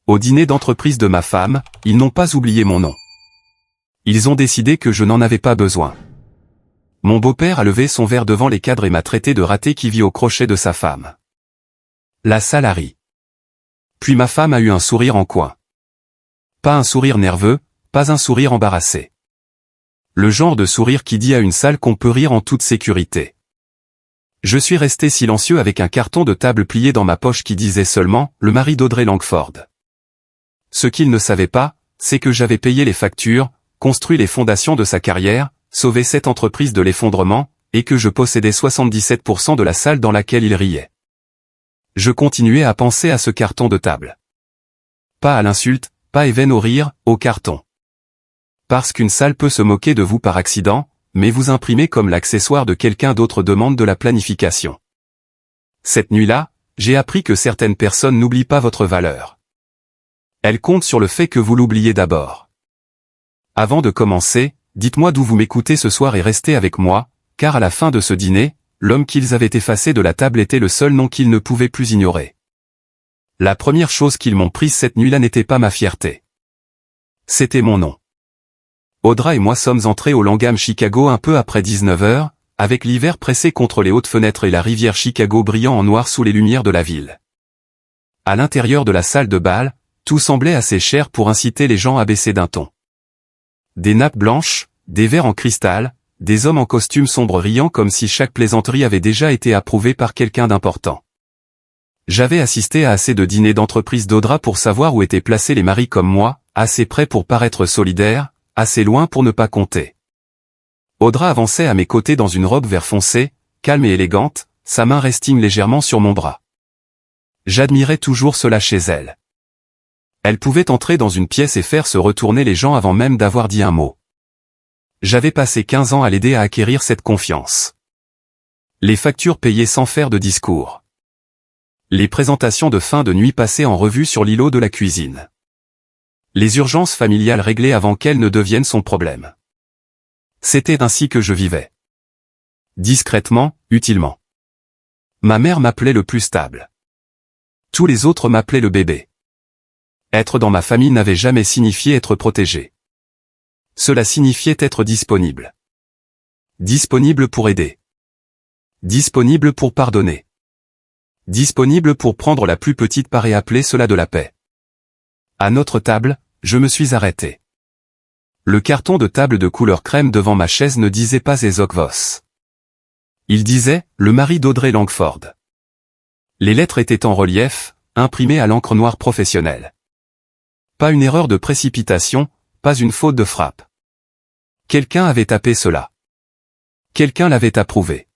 Au dîner d'entreprise de ma femme, ils n'ont pas oublié mon nom. Ils ont décidé que je n'en avais pas besoin. Mon beau-père a levé son verre devant les cadres et m'a traité de raté qui vit au crochet de sa femme. La salle a ri. Puis ma femme a eu un sourire en coin. Pas un sourire nerveux, pas un sourire embarrassé. Le genre de sourire qui dit à une salle qu'on peut rire en toute sécurité. Je suis resté silencieux avec un carton de table plié dans ma poche qui disait seulement « Le mari d'Audrey Langford ». Ce qu'il ne savait pas, c'est que j'avais payé les factures, construit les fondations de sa carrière, sauvé cette entreprise de l'effondrement, et que je possédais 77% de la salle dans laquelle il riait. Je continuais à penser à ce carton de table. Pas à l'insulte, pas even au rire, au carton. Parce qu'une salle peut se moquer de vous par accident, mais vous imprimer comme l'accessoire de quelqu'un d'autre demande de la planification. Cette nuit-là, j'ai appris que certaines personnes n'oublient pas votre valeur. Elles comptent sur le fait que vous l'oubliez d'abord. Avant de commencer, dites-moi d'où vous m'écoutez ce soir et restez avec moi, car à la fin de ce dîner, l'homme qu'ils avaient effacé de la table était le seul nom qu'ils ne pouvaient plus ignorer. La première chose qu'ils m'ont prise cette nuit-là n'était pas ma fierté. C'était mon nom. Audra et moi sommes entrés au Langham Chicago un peu après 19h, avec l'hiver pressé contre les hautes fenêtres et la rivière Chicago brillant en noir sous les lumières de la ville. À l'intérieur de la salle de bal, tout semblait assez cher pour inciter les gens à baisser d'un ton. Des nappes blanches, des verres en cristal, des hommes en costume sombre riant comme si chaque plaisanterie avait déjà été approuvée par quelqu'un d'important. J'avais assisté à assez de dîners d'entreprise d'Audra pour savoir où étaient placés les maris comme moi, assez près pour paraître solidaires, assez loin pour ne pas compter. Audra avançait à mes côtés dans une robe vert foncé, calme et élégante, sa main resting légèrement sur mon bras. J'admirais toujours cela chez elle. Elle pouvait entrer dans une pièce et faire se retourner les gens avant même d'avoir dit un mot. J'avais passé 15 ans à l'aider à acquérir cette confiance. Les factures payées sans faire de discours. Les présentations de fin de nuit passées en revue sur l'îlot de la cuisine. Les urgences familiales réglées avant qu'elles ne deviennent son problème. C'était ainsi que je vivais. Discrètement, utilement. Ma mère m'appelait le plus stable. Tous les autres m'appelaient le bébé. Être dans ma famille n'avait jamais signifié être protégé. Cela signifiait être disponible. Disponible pour aider. Disponible pour pardonner. Disponible pour prendre la plus petite part et appeler cela de la paix. À notre table, je me suis arrêté. Le carton de table de couleur crème devant ma chaise ne disait pas Ezok Voss. Il disait « Le mari d'Audrey Langford ». Les lettres étaient en relief, imprimées à l'encre noire professionnelle. Pas une erreur de précipitation, pas une faute de frappe. Quelqu'un avait tapé cela. Quelqu'un l'avait approuvé.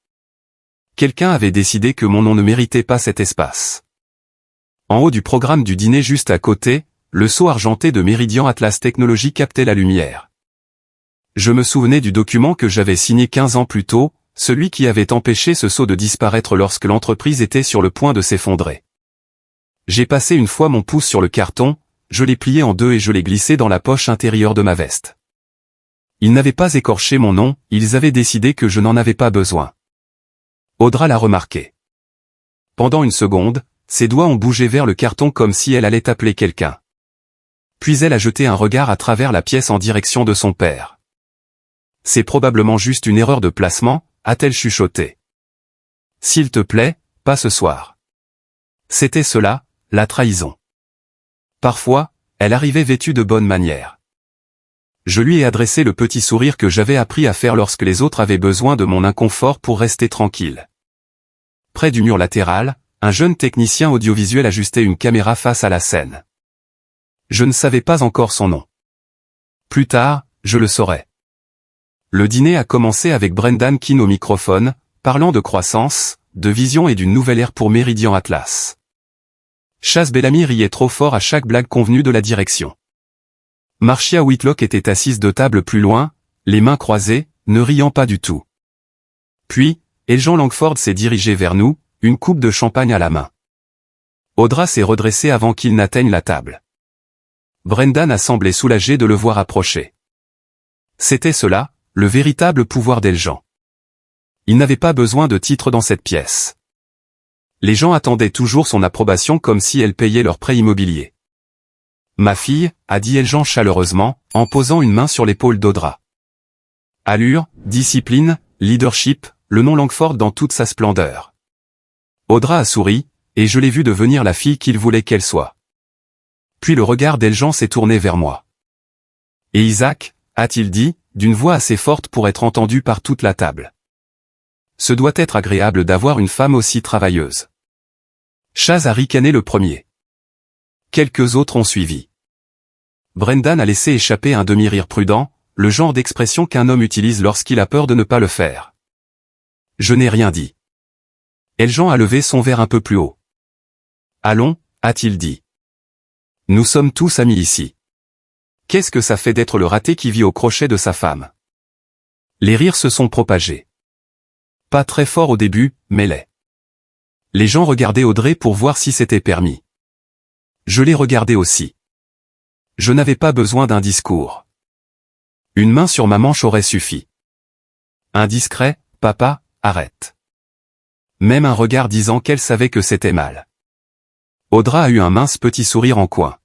Quelqu'un avait décidé que mon nom ne méritait pas cet espace. En haut du programme du dîner juste à côté, le sceau argenté de Meridian Atlas Technologies captait la lumière. Je me souvenais du document que j'avais signé 15 ans plus tôt, celui qui avait empêché ce sceau de disparaître lorsque l'entreprise était sur le point de s'effondrer. J'ai passé une fois mon pouce sur le carton, je l'ai plié en deux et je l'ai glissé dans la poche intérieure de ma veste. Ils n'avaient pas écorché mon nom, ils avaient décidé que je n'en avais pas besoin. Audra l'a remarqué. Pendant une seconde, ses doigts ont bougé vers le carton comme si elle allait appeler quelqu'un. Puis elle a jeté un regard à travers la pièce en direction de son père. C'est probablement juste une erreur de placement, a-t-elle chuchoté. S'il te plaît, pas ce soir. C'était cela, la trahison. Parfois, elle arrivait vêtue de bonne manière. Je lui ai adressé le petit sourire que j'avais appris à faire lorsque les autres avaient besoin de mon inconfort pour rester tranquille. Près du mur latéral, un jeune technicien audiovisuel ajustait une caméra face à la scène. Je ne savais pas encore son nom. Plus tard, je le saurais. Le dîner a commencé avec Brendan Keane au microphone, parlant de croissance, de vision et d'une nouvelle ère pour Meridian Atlas. Chaz Bellamy riait trop fort à chaque blague convenue de la direction. Marcia Whitlock était assise de table plus loin, les mains croisées, ne riant pas du tout. Puis, Eljan Langford s'est dirigé vers nous, une coupe de champagne à la main. Audra s'est redressée avant qu'il n'atteigne la table. Brendan a semblé soulagé de le voir approcher. C'était cela, le véritable pouvoir d'Eljan. Il n'avait pas besoin de titre dans cette pièce. Les gens attendaient toujours son approbation comme si elle payait leur prêt immobilier. Ma fille, a dit Eljan chaleureusement, en posant une main sur l'épaule d'Audra. Allure, discipline, leadership, le nom Langford dans toute sa splendeur. Audra a souri, et je l'ai vue devenir la fille qu'il voulait qu'elle soit. Puis le regard d'Eljan s'est tourné vers moi. Et Isaac, a-t-il dit, d'une voix assez forte pour être entendue par toute la table. Ce doit être agréable d'avoir une femme aussi travailleuse. Chaz a ricané le premier. Quelques autres ont suivi. Brendan a laissé échapper un demi-rire prudent, le genre d'expression qu'un homme utilise lorsqu'il a peur de ne pas le faire. Je n'ai rien dit. Eljan a levé son verre un peu plus haut. Allons, a-t-il dit. Nous sommes tous amis ici. Qu'est-ce que ça fait d'être le raté qui vit au crochet de sa femme? Les rires se sont propagés. Pas très fort au début, mais laid. Les gens regardaient Audrey pour voir si c'était permis. Je les regardais aussi. Je n'avais pas besoin d'un discours. Une main sur ma manche aurait suffi. Un discret, papa, arrête. Même un regard disant qu'elle savait que c'était mal. Audra a eu un mince petit sourire en coin.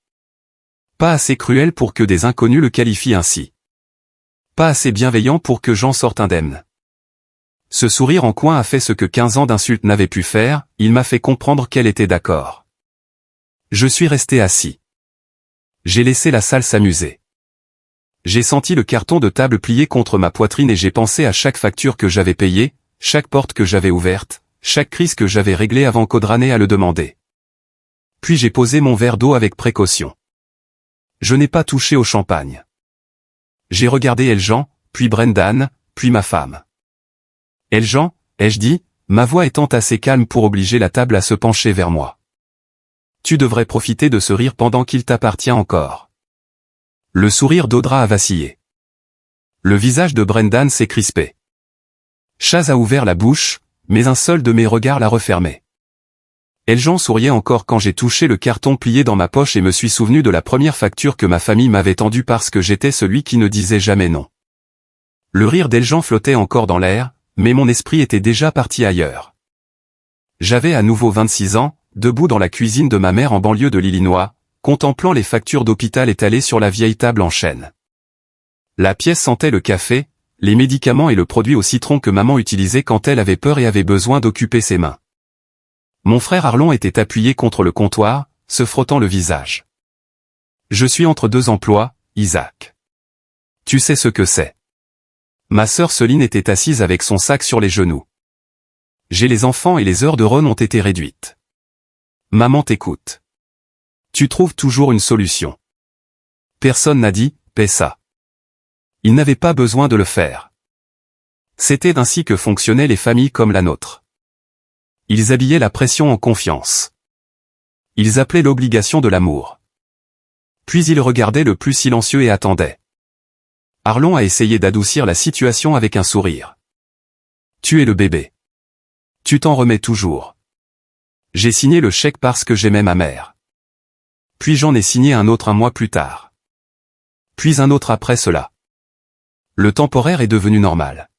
Pas assez cruel pour que des inconnus le qualifient ainsi. Pas assez bienveillant pour que j'en sorte indemne. Ce sourire en coin a fait ce que 15 ans d'insultes n'avaient pu faire, il m'a fait comprendre qu'elle était d'accord. Je suis resté assis. J'ai laissé la salle s'amuser. J'ai senti le carton de table plié contre ma poitrine et j'ai pensé à chaque facture que j'avais payée, chaque porte que j'avais ouverte, chaque crise que j'avais réglée avant qu'Audra n'ait à le demander. Puis j'ai posé mon verre d'eau avec précaution. Je n'ai pas touché au champagne. J'ai regardé Eljan, puis Brendan, puis ma femme. Eljan, ai-je dit, ma voix étant assez calme pour obliger la table à se pencher vers moi. Tu devrais profiter de ce rire pendant qu'il t'appartient encore. Le sourire d'Audra a vacillé. Le visage de Brendan s'est crispé. Chaz a ouvert la bouche, mais un seul de mes regards l'a refermé. Eljan souriait encore quand j'ai touché le carton plié dans ma poche et me suis souvenu de la première facture que ma famille m'avait tendue parce que j'étais celui qui ne disait jamais non. Le rire d'Eljan flottait encore dans l'air, mais mon esprit était déjà parti ailleurs. J'avais à nouveau 26 ans, debout dans la cuisine de ma mère en banlieue de l'Illinois, contemplant les factures d'hôpital étalées sur la vieille table en chêne. La pièce sentait le café, les médicaments et le produit au citron que maman utilisait quand elle avait peur et avait besoin d'occuper ses mains. Mon frère Arlon était appuyé contre le comptoir, se frottant le visage. Je suis entre deux emplois, Isaac. Tu sais ce que c'est. Ma sœur Céline était assise avec son sac sur les genoux. J'ai les enfants et les heures de run ont été réduites. Maman t'écoute. Tu trouves toujours une solution. Personne n'a dit, paie ça. Il n'avait pas besoin de le faire. C'était ainsi que fonctionnaient les familles comme la nôtre. Ils habillaient la pression en confiance. Ils appelaient l'obligation de l'amour. Puis ils regardaient le plus silencieux et attendaient. Arlon a essayé d'adoucir la situation avec un sourire. Tu es le bébé. Tu t'en remets toujours. J'ai signé le chèque parce que j'aimais ma mère. Puis j'en ai signé un autre un mois plus tard. Puis un autre après cela. Le temporaire est devenu normal.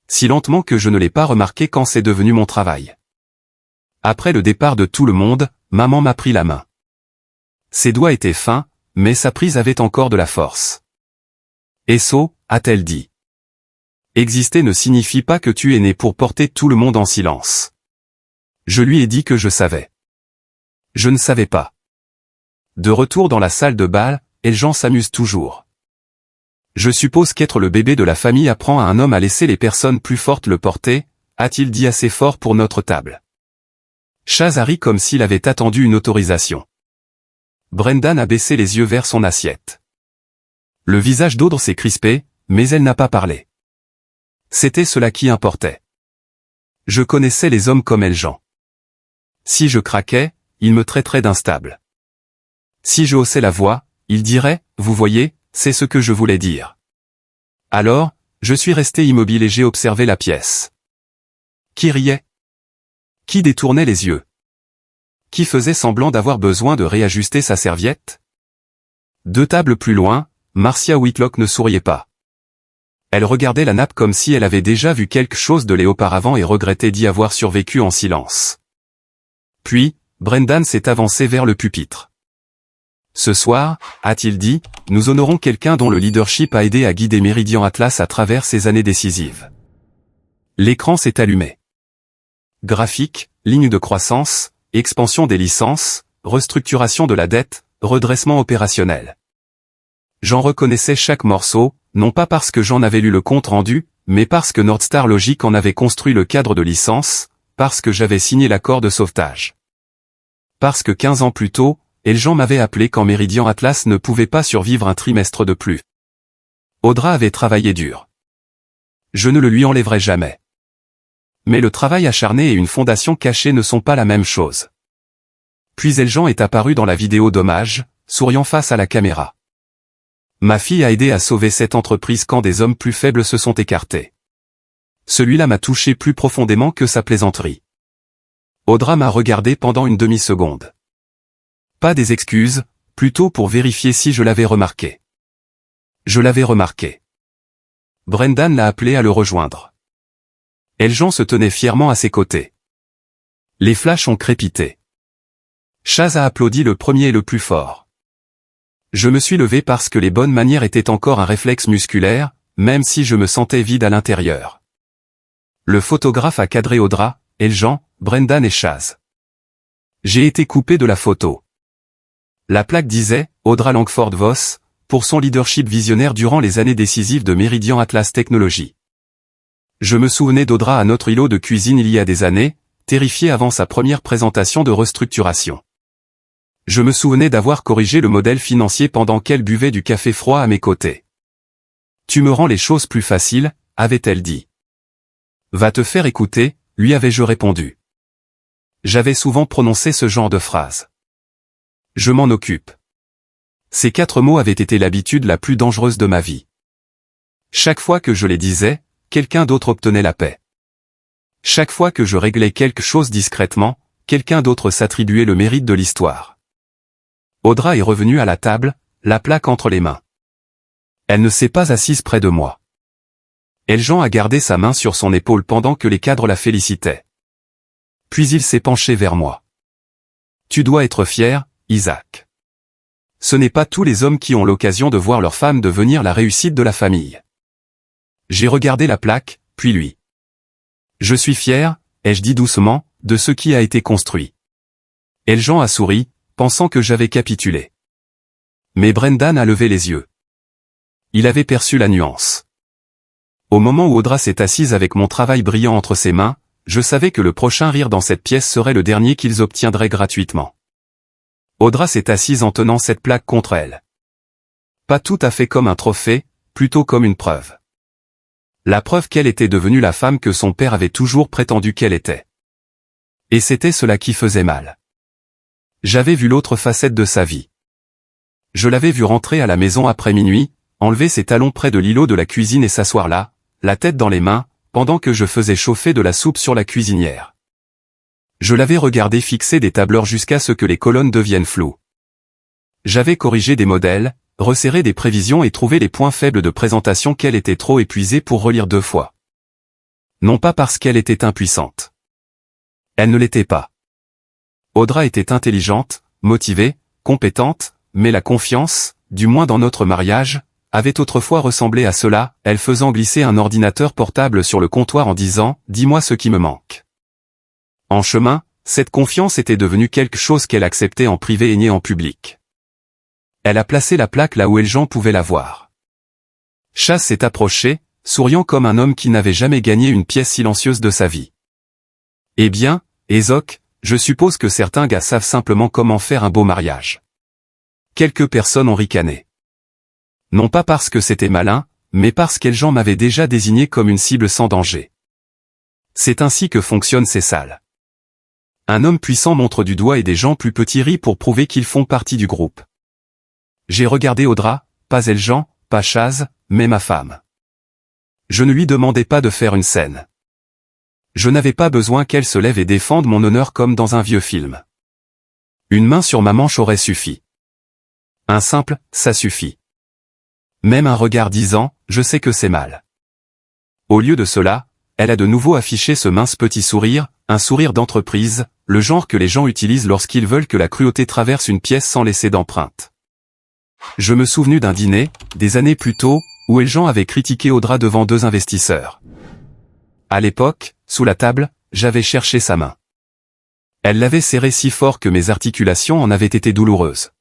Si lentement que je ne l'ai pas remarqué quand c'est devenu mon travail. Après le départ de tout le monde, maman m'a pris la main. Ses doigts étaient fins, mais sa prise avait encore de la force. Esso, a-t-elle dit. Exister ne signifie pas que tu es né pour porter tout le monde en silence. Je lui ai dit que je savais. Je ne savais pas. De retour dans la salle de bal, Eljan s'amuse toujours. Je suppose qu'être le bébé de la famille apprend à un homme à laisser les personnes plus fortes le porter, a-t-il dit assez fort pour notre table. Chaz a ri comme s'il avait attendu une autorisation. Brendan a baissé les yeux vers son assiette. Le visage d'Audre s'est crispé, mais elle n'a pas parlé. C'était cela qui importait. Je connaissais les hommes comme Eljan. Si je craquais, il me traiterait d'instable. Si je haussais la voix, il dirait, vous voyez, c'est ce que je voulais dire. Alors, je suis resté immobile et j'ai observé la pièce. Qui riait? Qui détournait les yeux? Qui faisait semblant d'avoir besoin de réajuster sa serviette? 2 tables plus loin, Marcia Whitlock ne souriait pas. Elle regardait la nappe comme si elle avait déjà vu quelque chose de laid auparavant et regrettait d'y avoir survécu en silence. Puis, Brendan s'est avancé vers le pupitre. Ce soir, a-t-il dit, nous honorons quelqu'un dont le leadership a aidé à guider Meridian Atlas à travers ces années décisives. L'écran s'est allumé. Graphique, ligne de croissance, expansion des licences, restructuration de la dette, redressement opérationnel. J'en reconnaissais chaque morceau, non pas parce que j'en avais lu le compte rendu, mais parce que Northstar Logic en avait construit le cadre de licence, parce que j'avais signé l'accord de sauvetage. Parce que 15 ans plus tôt, Eljan m'avait appelé quand Meridian Atlas ne pouvait pas survivre un trimestre de plus. Audra avait travaillé dur. Je ne le lui enlèverai jamais. Mais le travail acharné et une fondation cachée ne sont pas la même chose. Puis Eljan est apparu dans la vidéo d'hommage, souriant face à la caméra. Ma fille a aidé à sauver cette entreprise quand des hommes plus faibles se sont écartés. Celui-là m'a touché plus profondément que sa plaisanterie. Audra m'a regardé pendant une demi-seconde. Pas des excuses, plutôt pour vérifier si je l'avais remarqué. Je l'avais remarqué. Brendan l'a appelé à le rejoindre. Eljan se tenait fièrement à ses côtés. Les flashs ont crépité. Chaz a applaudi le premier et le plus fort. Je me suis levé parce que les bonnes manières étaient encore un réflexe musculaire, même si je me sentais vide à l'intérieur. Le photographe a cadré Audra, Eljan, Brendan et Chaz. J'ai été coupé de la photo. La plaque disait « Audra Langford Voss » pour son leadership visionnaire durant les années décisives de Meridian Atlas Technologies. Je me souvenais d'Audra à notre îlot de cuisine il y a des années, terrifiée avant sa première présentation de restructuration. Je me souvenais d'avoir corrigé le modèle financier pendant qu'elle buvait du café froid à mes côtés. « Tu me rends les choses plus faciles », avait-elle dit. « Va te faire écouter », lui avais-je répondu. J'avais souvent prononcé ce genre de phrase. Je m'en occupe. Ces 4 mots avaient été l'habitude la plus dangereuse de ma vie. Chaque fois que je les disais, quelqu'un d'autre obtenait la paix. Chaque fois que je réglais quelque chose discrètement, quelqu'un d'autre s'attribuait le mérite de l'histoire. Audra est revenue à la table, la plaque entre les mains. Elle ne s'est pas assise près de moi. Eljan a gardé sa main sur son épaule pendant que les cadres la félicitaient. Puis il s'est penché vers moi. Tu dois être fier, Isaac. Ce n'est pas tous les hommes qui ont l'occasion de voir leur femme devenir la réussite de la famille. J'ai regardé la plaque, puis lui. Je suis fier, ai-je dit doucement, de ce qui a été construit. Eljan a souri, pensant que j'avais capitulé. Mais Brendan a levé les yeux. Il avait perçu la nuance. Au moment où Audra s'est assise avec mon travail brillant entre ses mains, je savais que le prochain rire dans cette pièce serait le dernier qu'ils obtiendraient gratuitement. Audra s'est assise en tenant cette plaque contre elle. Pas tout à fait comme un trophée, plutôt comme une preuve. La preuve qu'elle était devenue la femme que son père avait toujours prétendu qu'elle était. Et c'était cela qui faisait mal. J'avais vu l'autre facette de sa vie. Je l'avais vu rentrer à la maison après minuit, enlever ses talons près de l'îlot de la cuisine et s'asseoir là, la tête dans les mains, pendant que je faisais chauffer de la soupe sur la cuisinière. Je l'avais regardé fixer des tableurs jusqu'à ce que les colonnes deviennent floues. J'avais corrigé des modèles, resserré des prévisions et trouvé les points faibles de présentation qu'elle était trop épuisée pour relire 2 fois. Non pas parce qu'elle était impuissante. Elle ne l'était pas. Audra était intelligente, motivée, compétente, mais la confiance, du moins dans notre mariage, avait autrefois ressemblé à cela, elle faisant glisser un ordinateur portable sur le comptoir en disant « Dis-moi ce qui me manque ». En chemin, cette confiance était devenue quelque chose qu'elle acceptait en privé et niait en public. Elle a placé la plaque là où Eljan pouvait la voir. Chaz s'est approché, souriant comme un homme qui n'avait jamais gagné une pièce silencieuse de sa vie. Eh bien, Ezoc, je suppose que certains gars savent simplement comment faire un beau mariage. Quelques personnes ont ricané. Non pas parce que c'était malin, mais parce qu'Eljan m'avait déjà désigné comme une cible sans danger. C'est ainsi que fonctionnent ces salles. Un homme puissant montre du doigt et des gens plus petits rient pour prouver qu'ils font partie du groupe. J'ai regardé Audra, pas Eljan, pas Chaz, mais ma femme. Je ne lui demandais pas de faire une scène. Je n'avais pas besoin qu'elle se lève et défende mon honneur comme dans un vieux film. Une main sur ma manche aurait suffi. Un simple « ça suffit ». Même un regard disant « je sais que c'est mal ». Au lieu de cela, elle a de nouveau affiché ce mince petit sourire, un sourire d'entreprise, le genre que les gens utilisent lorsqu'ils veulent que la cruauté traverse une pièce sans laisser d'empreinte. Je me souvenus d'un dîner, des années plus tôt, où Eljan avait critiqué Audra devant 2 investisseurs. À l'époque, sous la table, j'avais cherché sa main. Elle l'avait serrée si fort que mes articulations en avaient été douloureuses.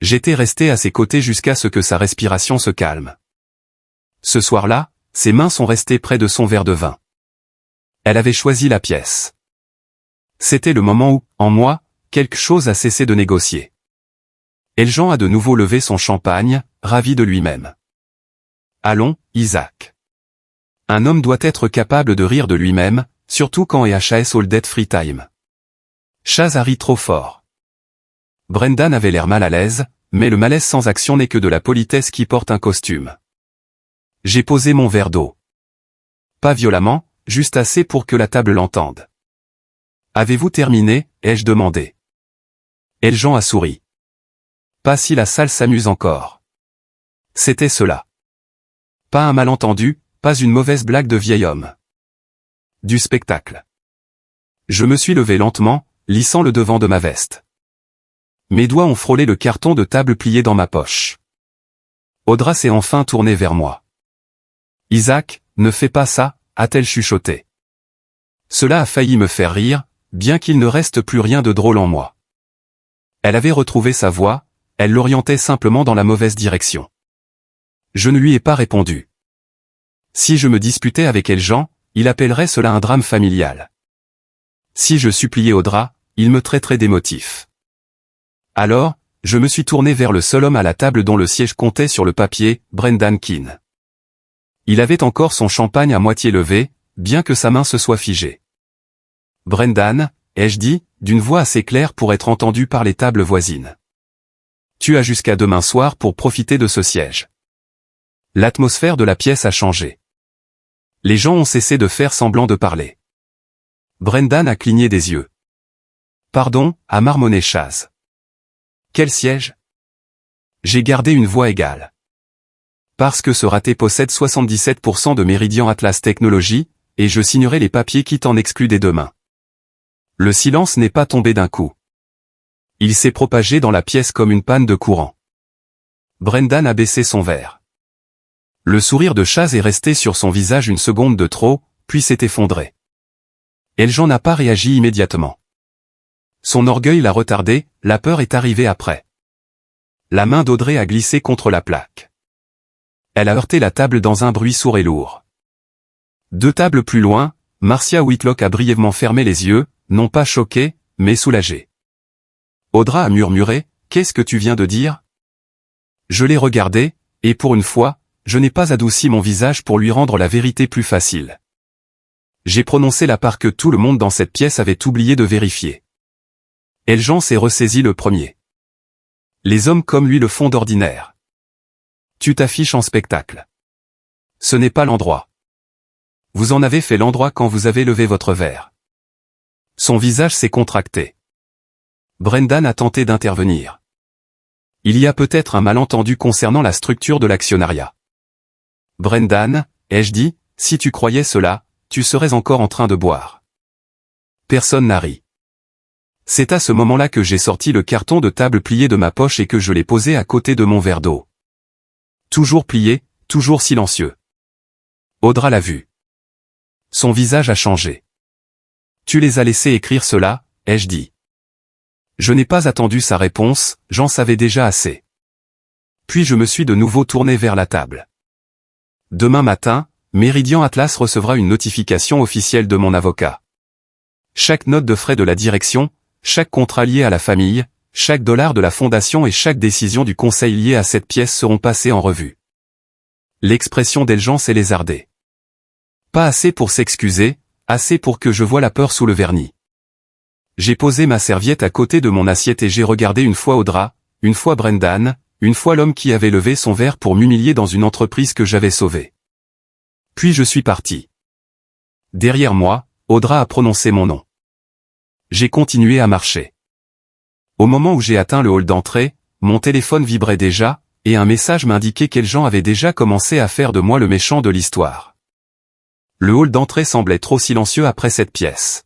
J'étais resté à ses côtés jusqu'à ce que sa respiration se calme. Ce soir-là, ses mains sont restées près de son verre de vin. Elle avait choisi la pièce. C'était le moment où, en moi, quelque chose a cessé de négocier. Eljan a de nouveau levé son champagne, ravi de lui-même. Allons, Isaac. Un homme doit être capable de rire de lui-même, surtout quand EHS All Dead Free Time. Chaz a ri trop fort. Brendan avait l'air mal à l'aise, mais le malaise sans action n'est que de la politesse qui porte un costume. J'ai posé mon verre d'eau. Pas violemment, juste assez pour que la table l'entende. Avez-vous terminé, ai-je demandé. Eljan a souri. Pas si la salle s'amuse encore. C'était cela. Pas un malentendu, pas une mauvaise blague de vieil homme. Du spectacle. Je me suis levé lentement, lissant le devant de ma veste. Mes doigts ont frôlé le carton de table plié dans ma poche. Audra s'est enfin tournée vers moi. Isaac, ne fais pas ça, a-t-elle chuchoté. Cela a failli me faire rire, bien qu'il ne reste plus rien de drôle en moi. Elle avait retrouvé sa voix, elle l'orientait simplement dans la mauvaise direction. Je ne lui ai pas répondu. Si je me disputais avec Eljan, il appellerait cela un drame familial. Si je suppliais Audra, il me traiterait d'émotif. Alors, je me suis tourné vers le seul homme à la table dont le siège comptait sur le papier, Brendan Keane. Il avait encore son champagne à moitié levé, bien que sa main se soit figée. Brendan, ai-je dit, d'une voix assez claire pour être entendue par les tables voisines. Tu as jusqu'à demain soir pour profiter de ce siège. L'atmosphère de la pièce a changé. Les gens ont cessé de faire semblant de parler. Brendan a cligné des yeux. Pardon, a marmonné Chaz. Quel siège? J'ai gardé une voix égale. Parce que ce raté possède 77% de Meridian Atlas Technologies, et je signerai les papiers qui t'en excluent des 2 mains. Le silence n'est pas tombé d'un coup. Il s'est propagé dans la pièce comme une panne de courant. Brendan a baissé son verre. Le sourire de Chaz est resté sur son visage une seconde de trop, puis s'est effondré. Eljan n'a pas réagi immédiatement. Son orgueil l'a retardé, la peur est arrivée après. La main d'Audrey a glissé contre la plaque. Elle a heurté la table dans un bruit sourd et lourd. 2 tables plus loin, Marcia Whitlock a brièvement fermé les yeux, non pas choquée, mais soulagée. Audra a murmuré, « Qu'est-ce que tu viens de dire ?» Je l'ai regardé, et pour une fois, je n'ai pas adouci mon visage pour lui rendre la vérité plus facile. J'ai prononcé la part que tout le monde dans cette pièce avait oublié de vérifier. Eljan s'est ressaisi le premier. Les hommes comme lui le font d'ordinaire. Tu t'affiches en spectacle. Ce n'est pas l'endroit. Vous en avez fait l'endroit quand vous avez levé votre verre. Son visage s'est contracté. Brendan a tenté d'intervenir. Il y a peut-être un malentendu concernant la structure de l'actionnariat. Brendan, ai-je dit, si tu croyais cela, tu serais encore en train de boire. Personne n'a ri. C'est à ce moment-là que j'ai sorti le carton de table plié de ma poche et que je l'ai posé à côté de mon verre d'eau. Toujours plié, toujours silencieux. Audra l'a vu. Son visage a changé. Tu les as laissés écrire cela, ai-je dit. Je n'ai pas attendu sa réponse, j'en savais déjà assez. Puis je me suis de nouveau tourné vers la table. Demain matin, Meridian Atlas recevra une notification officielle de mon avocat. Chaque note de frais de la direction, chaque contrat lié à la famille, chaque dollar de la fondation et chaque décision du conseil liée à cette pièce seront passés en revue. L'expression d'Eljan s'est lézardée. Pas assez pour s'excuser, assez pour que je voie la peur sous le vernis. J'ai posé ma serviette à côté de mon assiette et j'ai regardé une fois Audra, une fois Brendan, une fois l'homme qui avait levé son verre pour m'humilier dans une entreprise que j'avais sauvée. Puis je suis parti. Derrière moi, Audra a prononcé mon nom. J'ai continué à marcher. Au moment où j'ai atteint le hall d'entrée, mon téléphone vibrait déjà, et un message m'indiquait qu'Eljan avait déjà commencé à faire de moi le méchant de l'histoire. Le hall d'entrée semblait trop silencieux après cette pièce.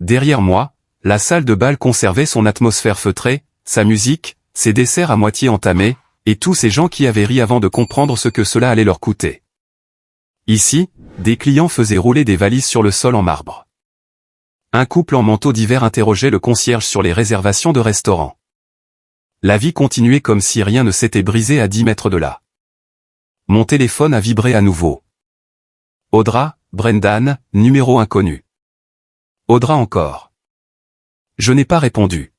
Derrière moi, la salle de bal conservait son atmosphère feutrée, sa musique, ces desserts à moitié entamés, et tous ces gens qui avaient ri avant de comprendre ce que cela allait leur coûter. Ici, des clients faisaient rouler des valises sur le sol en marbre. Un couple en manteau d'hiver interrogeait le concierge sur les réservations de restaurants. La vie continuait comme si rien ne s'était brisé à 10 mètres de là. Mon téléphone a vibré à nouveau. Audra, Brendan, numéro inconnu. Audra encore. Je n'ai pas répondu.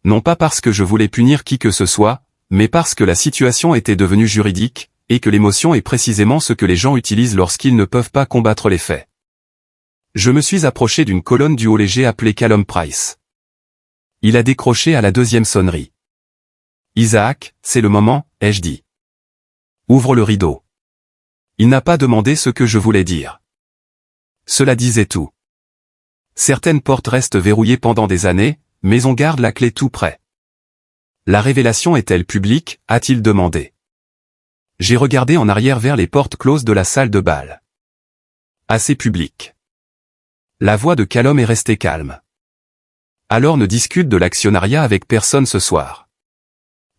Non pas parce que je voulais punir qui que ce soit, mais parce que la situation était devenue juridique, et que l'émotion est précisément ce que les gens utilisent lorsqu'ils ne peuvent pas combattre les faits. Je me suis approché d'une colonne du haut léger appelé Callum Price. Il a décroché à la deuxième sonnerie. Isaac, c'est le moment, ai-je dit. Ouvre le rideau. Il n'a pas demandé ce que je voulais dire. Cela disait tout. Certaines portes restent verrouillées pendant des années, mais on garde la clé tout près. La révélation est-elle publique, a-t-il demandé. J'ai regardé en arrière vers les portes closes de la salle de bal. Assez publique. La voix de Callum est restée calme. Alors ne discute de l'actionnariat avec personne ce soir.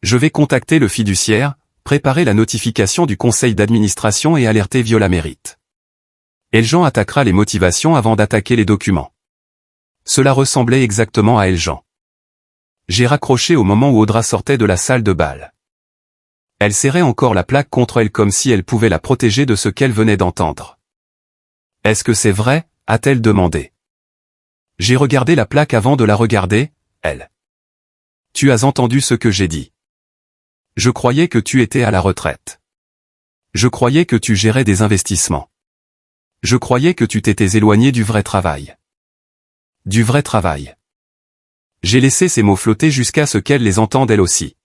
Je vais contacter le fiduciaire, préparer la notification du conseil d'administration et alerter Viola Mérite. Eljan attaquera les motivations avant d'attaquer les documents. Cela ressemblait exactement à Eljan. J'ai raccroché au moment où Audra sortait de la salle de bal. Elle serrait encore la plaque contre elle comme si elle pouvait la protéger de ce qu'elle venait d'entendre. « Est-ce que c'est vrai ?» a-t-elle demandé. J'ai regardé la plaque avant de la regarder, elle. « Tu as entendu ce que j'ai dit. Je croyais que tu étais à la retraite. Je croyais que tu gérais des investissements. Je croyais que tu t'étais éloigné du vrai travail. Du vrai travail. » J'ai laissé ces mots flotter jusqu'à ce qu'elle les entende elle aussi.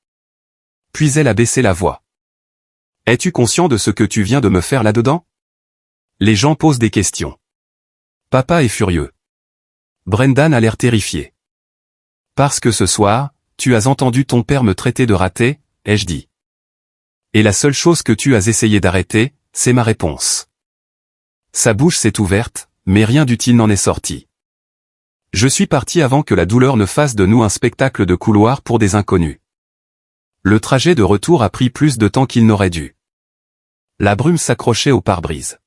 Puis elle a baissé la voix. « Es-tu conscient de ce que tu viens de me faire là-dedans ?» Les gens posent des questions. Papa est furieux. Brendan a l'air terrifié. « Parce que ce soir, tu as entendu ton père me traiter de raté, ai-je dit. Et la seule chose que tu as essayé d'arrêter, c'est ma réponse. » Sa bouche s'est ouverte, mais rien d'utile n'en est sorti. Je suis parti avant que la douleur ne fasse de nous un spectacle de couloir pour des inconnus. Le trajet de retour a pris plus de temps qu'il n'aurait dû. La brume s'accrochait au pare-brise.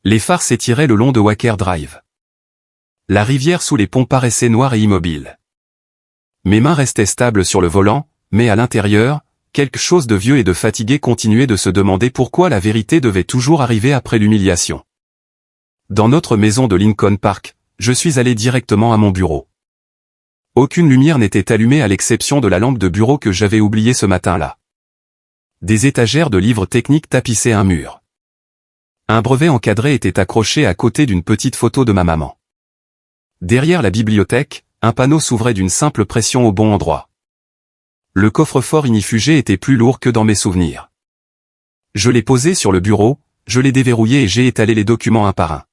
Les phares s'étiraient le long de Wacker Drive. La rivière sous les ponts paraissait noire et immobile. Mes mains restaient stables sur le volant, mais à l'intérieur, quelque chose de vieux et de fatigué continuait de se demander pourquoi la vérité devait toujours arriver après l'humiliation. Dans notre maison de Lincoln Park, je suis allé directement à mon bureau. Aucune lumière n'était allumée à l'exception de la lampe de bureau que j'avais oubliée ce matin-là. Des étagères de livres techniques tapissaient un mur. Un brevet encadré était accroché à côté d'une petite photo de ma maman. Derrière la bibliothèque, un panneau s'ouvrait d'une simple pression au bon endroit. Le coffre-fort ignifugé était plus lourd que dans mes souvenirs. Je l'ai posé sur le bureau, je l'ai déverrouillé et j'ai étalé les documents un par un.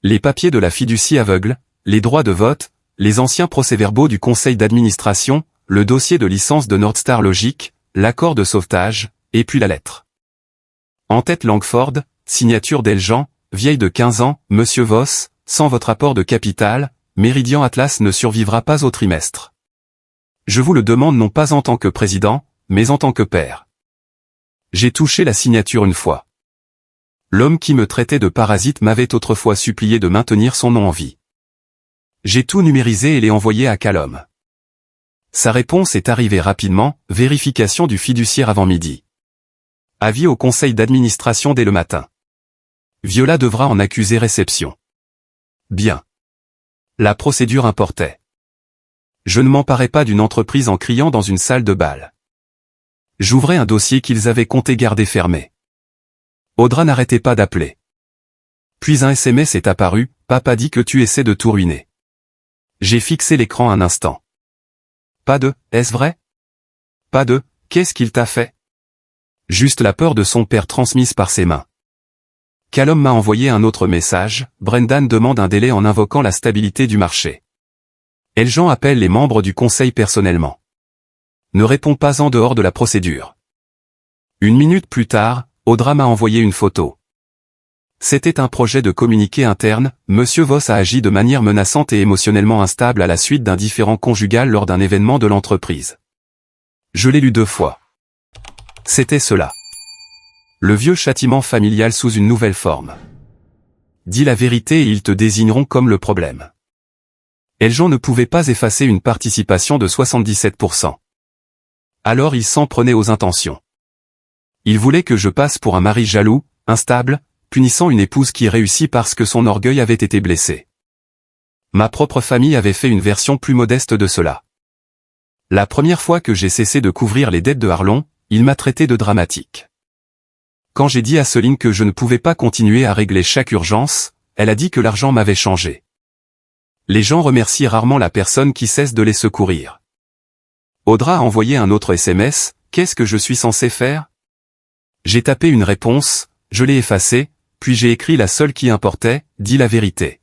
Les papiers de la fiducie aveugle, les droits de vote, les anciens procès-verbaux du conseil d'administration, le dossier de licence de Northstar Logic, l'accord de sauvetage, et puis la lettre. En tête Langford, signature d'Eljan, vieille de 15 ans, Monsieur Voss, sans votre apport de capital, Meridian Atlas ne survivra pas au trimestre. Je vous le demande non pas en tant que président, mais en tant que père. J'ai touché la signature une fois. L'homme qui me traitait de parasite m'avait autrefois supplié de maintenir son nom en vie. J'ai tout numérisé et l'ai envoyé à Callum. Sa réponse est arrivée rapidement, vérification du fiduciaire avant midi. Avis au conseil d'administration dès le matin. Viola devra en accuser réception. Bien. La procédure importait. Je ne m'emparais pas d'une entreprise en criant dans une salle de bal. J'ouvrais un dossier qu'ils avaient compté garder fermé. Audra n'arrêtait pas d'appeler. Puis un SMS est apparu, « Papa dit que tu essaies de tout ruiner. » J'ai fixé l'écran un instant. Pas de « Est-ce vrai ?» Pas de « Qu'est-ce qu'il t'a fait ?» Juste la peur de son père transmise par ses mains. Callum m'a envoyé un autre message, Brendan demande un délai en invoquant la stabilité du marché. Eljan appelle les membres du conseil personnellement. Ne réponds pas en dehors de la procédure. Une minute plus tard, Audra m'a envoyé une photo. C'était un projet de communiqué interne, Monsieur Voss a agi de manière menaçante et émotionnellement instable à la suite d'un différend conjugal lors d'un événement de l'entreprise. Je l'ai lu 2 fois. C'était cela. Le vieux châtiment familial sous une nouvelle forme. Dis la vérité et ils te désigneront comme le problème. Eljan ne pouvait pas effacer une participation de 77%. Alors il s'en prenait aux intentions. Il voulait que je passe pour un mari jaloux, instable, punissant une épouse qui réussit parce que son orgueil avait été blessé. Ma propre famille avait fait une version plus modeste de cela. La première fois que j'ai cessé de couvrir les dettes de Harlon, il m'a traité de dramatique. Quand j'ai dit à Céline que je ne pouvais pas continuer à régler chaque urgence, elle a dit que l'argent m'avait changé. Les gens remercient rarement la personne qui cesse de les secourir. Audra a envoyé un autre SMS, qu'est-ce que je suis censé faire? J'ai tapé une réponse, je l'ai effacée, puis j'ai écrit la seule qui importait, dis la vérité.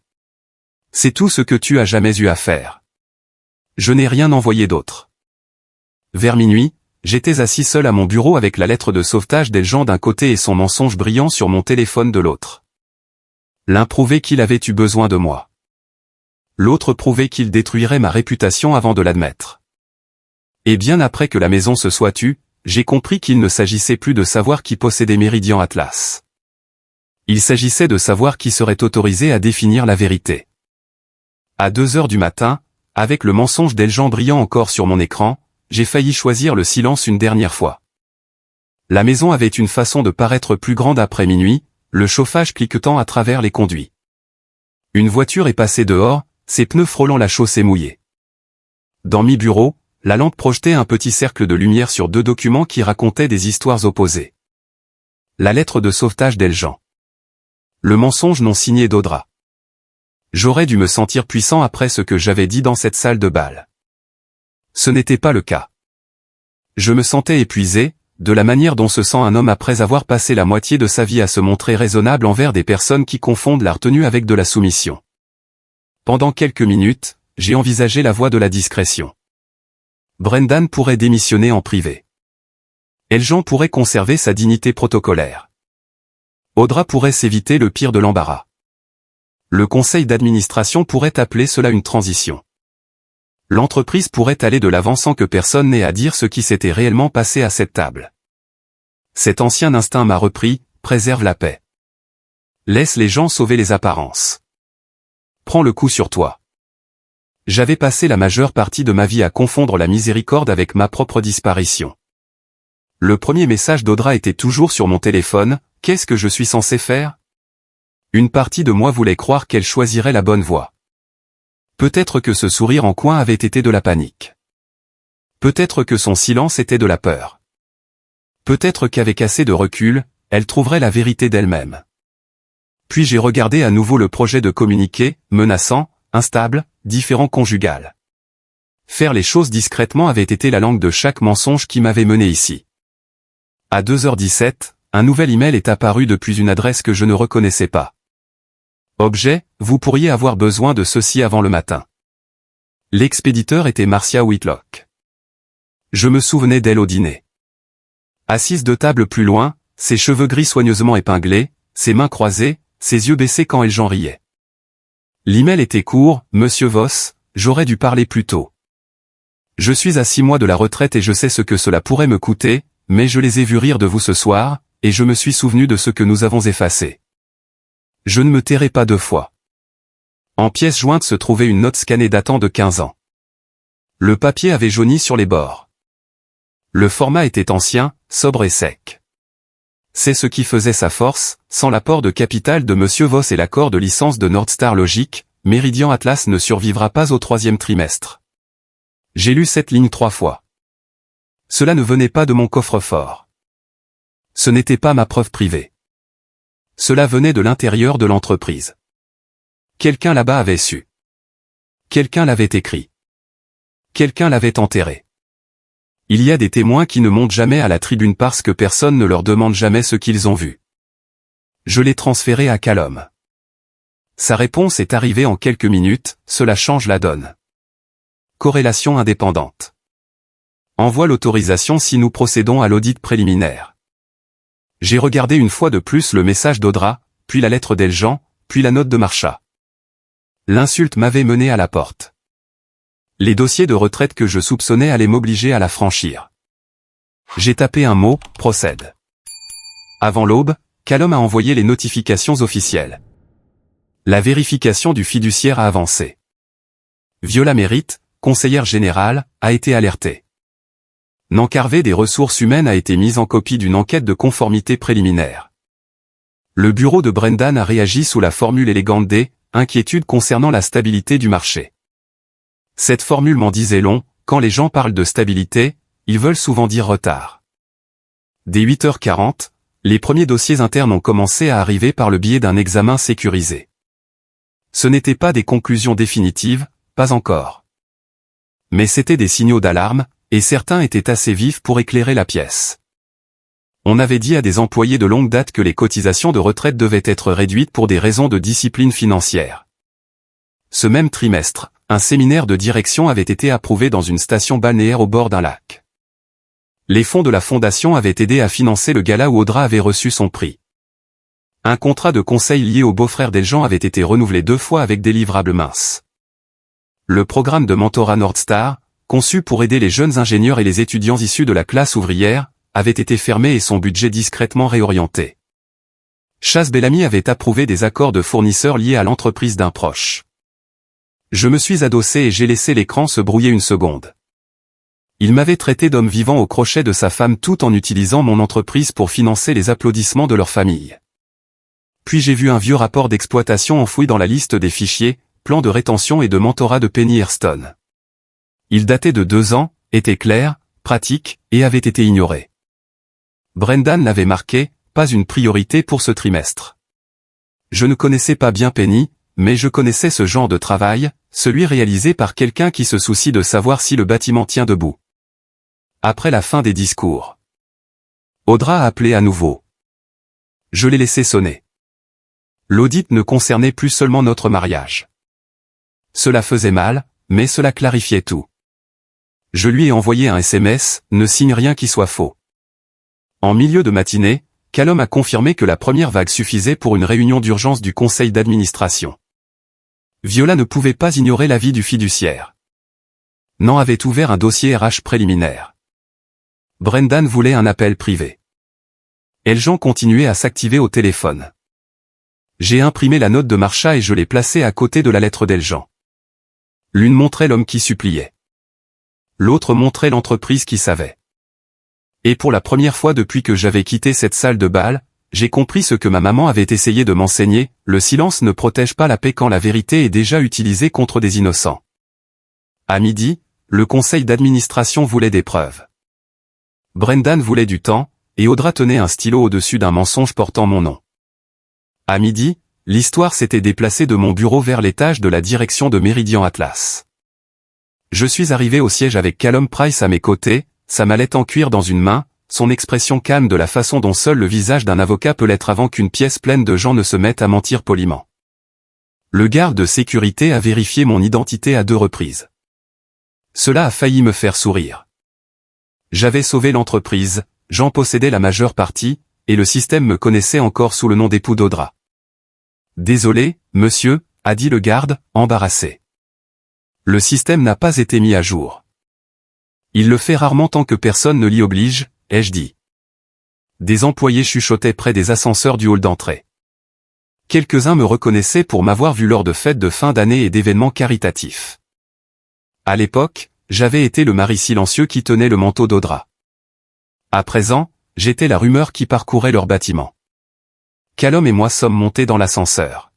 C'est tout ce que tu as jamais eu à faire. Je n'ai rien envoyé d'autre. Vers minuit, j'étais assis seul à mon bureau avec la lettre de sauvetage d'Eljan d'un côté et son mensonge brillant sur mon téléphone de l'autre. L'un prouvait qu'il avait eu besoin de moi. L'autre prouvait qu'il détruirait ma réputation avant de l'admettre. Et bien après que la maison se soit tue, j'ai compris qu'il ne s'agissait plus de savoir qui possédait Meridian Atlas. Il s'agissait de savoir qui serait autorisé à définir la vérité. À 2 heures du matin, avec le mensonge d'Eljan brillant encore sur mon écran, j'ai failli choisir le silence une dernière fois. La maison avait une façon de paraître plus grande après minuit, le chauffage cliquetant à travers les conduits. Une voiture est passée dehors, ses pneus frôlant la chaussée mouillée. Dans mi bureau, la lampe projetait un petit cercle de lumière sur 2 documents qui racontaient des histoires opposées. La lettre de sauvetage d'Eljan. Le mensonge non signé d'Audra. J'aurais dû me sentir puissant après ce que j'avais dit dans cette salle de bal. Ce n'était pas le cas. Je me sentais épuisé, de la manière dont se sent un homme après avoir passé la moitié de sa vie à se montrer raisonnable envers des personnes qui confondent la retenue avec de la soumission. Pendant quelques minutes, j'ai envisagé la voie de la discrétion. Brendan pourrait démissionner en privé. Eljan pourrait conserver sa dignité protocolaire. Audra pourrait s'éviter le pire de l'embarras. Le conseil d'administration pourrait appeler cela une transition. L'entreprise pourrait aller de l'avant sans que personne n'ait à dire ce qui s'était réellement passé à cette table. Cet ancien instinct m'a repris, préserve la paix. Laisse les gens sauver les apparences. Prends le coup sur toi. J'avais passé la majeure partie de ma vie à confondre la miséricorde avec ma propre disparition. Le premier message d'Audra était toujours sur mon téléphone, qu'est-ce que je suis censé faire? Une partie de moi voulait croire qu'elle choisirait la bonne voie. Peut-être que ce sourire en coin avait été de la panique. Peut-être que son silence était de la peur. Peut-être qu'avec assez de recul, elle trouverait la vérité d'elle-même. Puis j'ai regardé à nouveau le projet de communiqué, menaçant, instable, différent conjugal. Faire les choses discrètement avait été la langue de chaque mensonge qui m'avait mené ici. À 2h17, un nouvel email est apparu depuis une adresse que je ne reconnaissais pas. Objet, vous pourriez avoir besoin de ceci avant le matin. L'expéditeur était Marcia Whitlock. Je me souvenais d'elle au dîner. Assise 2 tables plus loin, ses cheveux gris soigneusement épinglés, ses mains croisées, ses yeux baissés quand Eljan riait. L'email était court, Monsieur Voss, j'aurais dû parler plus tôt. Je suis à 6 mois de la retraite et je sais ce que cela pourrait me coûter, mais je les ai vus rire de vous ce soir, et je me suis souvenu de ce que nous avons effacé. Je ne me tairai pas 2 fois. En pièce jointe se trouvait une note scannée datant de 15 ans. Le papier avait jauni sur les bords. Le format était ancien, sobre et sec. C'est ce qui faisait sa force, sans l'apport de capital de Monsieur Voss et l'accord de licence de Nordstar Logic, Meridian Atlas ne survivra pas au 3e trimestre. J'ai lu cette ligne 3 fois. Cela ne venait pas de mon coffre-fort. Ce n'était pas ma preuve privée. Cela venait de l'intérieur de l'entreprise. Quelqu'un là-bas avait su. Quelqu'un l'avait écrit. Quelqu'un l'avait enterré. Il y a des témoins qui ne montent jamais à la tribune parce que personne ne leur demande jamais ce qu'ils ont vu. Je l'ai transféré à Callum. Sa réponse est arrivée en quelques minutes, cela change la donne. Corrélation indépendante. Envoie l'autorisation si nous procédons à l'audit préliminaire. J'ai regardé une fois de plus le message d'Audra, puis la lettre d'Eljan, puis la note de Marcia. L'insulte m'avait mené à la porte. Les dossiers de retraite que je soupçonnais allaient m'obliger à la franchir. J'ai tapé un mot, procède. Avant l'aube, Callum a envoyé les notifications officielles. La vérification du fiduciaire a avancé. Viola Mérite, conseillère générale, a été alertée. Nancarvé des ressources humaines a été mise en copie d'une enquête de conformité préliminaire. Le bureau de Brendan a réagi sous la formule élégante des « inquiétudes concernant la stabilité du marché ». Cette formule m'en disait long, quand les gens parlent de stabilité, ils veulent souvent dire retard. Dès 8h40, les premiers dossiers internes ont commencé à arriver par le biais d'un examen sécurisé. Ce n'étaient pas des conclusions définitives, pas encore. Mais c'étaient des signaux d'alarme, et certains étaient assez vifs pour éclairer la pièce. On avait dit à des employés de longue date que les cotisations de retraite devaient être réduites pour des raisons de discipline financière. Ce même trimestre, un séminaire de direction avait été approuvé dans une station balnéaire au bord d'un lac. Les fonds de la fondation avaient aidé à financer le gala où Audra avait reçu son prix. Un contrat de conseil lié au beau-frère d'Eljan avait été renouvelé 2 fois avec des livrables minces. Le programme de mentorat Nordstar, conçu pour aider les jeunes ingénieurs et les étudiants issus de la classe ouvrière, avait été fermé et son budget discrètement réorienté. Chas Bellamy avait approuvé des accords de fournisseurs liés à l'entreprise d'un proche. Je me suis adossé et j'ai laissé l'écran se brouiller une seconde. Il m'avait traité d'homme vivant au crochet de sa femme tout en utilisant mon entreprise pour financer les applaudissements de leur famille. Puis j'ai vu un vieux rapport d'exploitation enfoui dans la liste des fichiers, plan de rétention et de mentorat de Penny Airston. Il datait de 2 ans, était clair, pratique, et avait été ignoré. Brendan l'avait marqué, pas une priorité pour ce trimestre. Je ne connaissais pas bien Penny, mais je connaissais ce genre de travail, celui réalisé par quelqu'un qui se soucie de savoir si le bâtiment tient debout. Après la fin des discours, Audra a appelé à nouveau. Je l'ai laissé sonner. L'audit ne concernait plus seulement notre mariage. Cela faisait mal, mais cela clarifiait tout. Je lui ai envoyé un SMS, ne signe rien qui soit faux. En milieu de matinée, Callum a confirmé que la première vague suffisait pour une réunion d'urgence du conseil d'administration. Viola ne pouvait pas ignorer l'avis du fiduciaire. Nan avait ouvert un dossier RH préliminaire. Brendan voulait un appel privé. Eljan continuait à s'activer au téléphone. J'ai imprimé la note de Marcha et je l'ai placée à côté de la lettre d'Eljan. L'une montrait l'homme qui suppliait. L'autre montrait l'entreprise qui savait. Et pour la première fois depuis que j'avais quitté cette salle de bal, j'ai compris ce que ma maman avait essayé de m'enseigner, le silence ne protège pas la paix quand la vérité est déjà utilisée contre des innocents. À midi, le conseil d'administration voulait des preuves. Brendan voulait du temps, et Audra tenait un stylo au-dessus d'un mensonge portant mon nom. À midi, l'histoire s'était déplacée de mon bureau vers l'étage de la direction de Meridian Atlas. Je suis arrivé au siège avec Callum Price à mes côtés, sa mallette en cuir dans une main, son expression calme de la façon dont seul le visage d'un avocat peut l'être avant qu'une pièce pleine de gens ne se mette à mentir poliment. Le garde de sécurité a vérifié mon identité à 2 reprises. Cela a failli me faire sourire. J'avais sauvé l'entreprise, j'en possédais la majeure partie, et le système me connaissait encore sous le nom d'époux d'Audra. Désolé, monsieur, a dit le garde, embarrassé. Le système n'a pas été mis à jour. Il le fait rarement tant que personne ne l'y oblige, ai-je dit. Des employés chuchotaient près des ascenseurs du hall d'entrée. Quelques-uns me reconnaissaient pour m'avoir vu lors de fêtes de fin d'année et d'événements caritatifs. À l'époque, j'avais été le mari silencieux qui tenait le manteau d'Audra. À présent, j'étais la rumeur qui parcourait leur bâtiment. Callum et moi sommes montés dans l'ascenseur.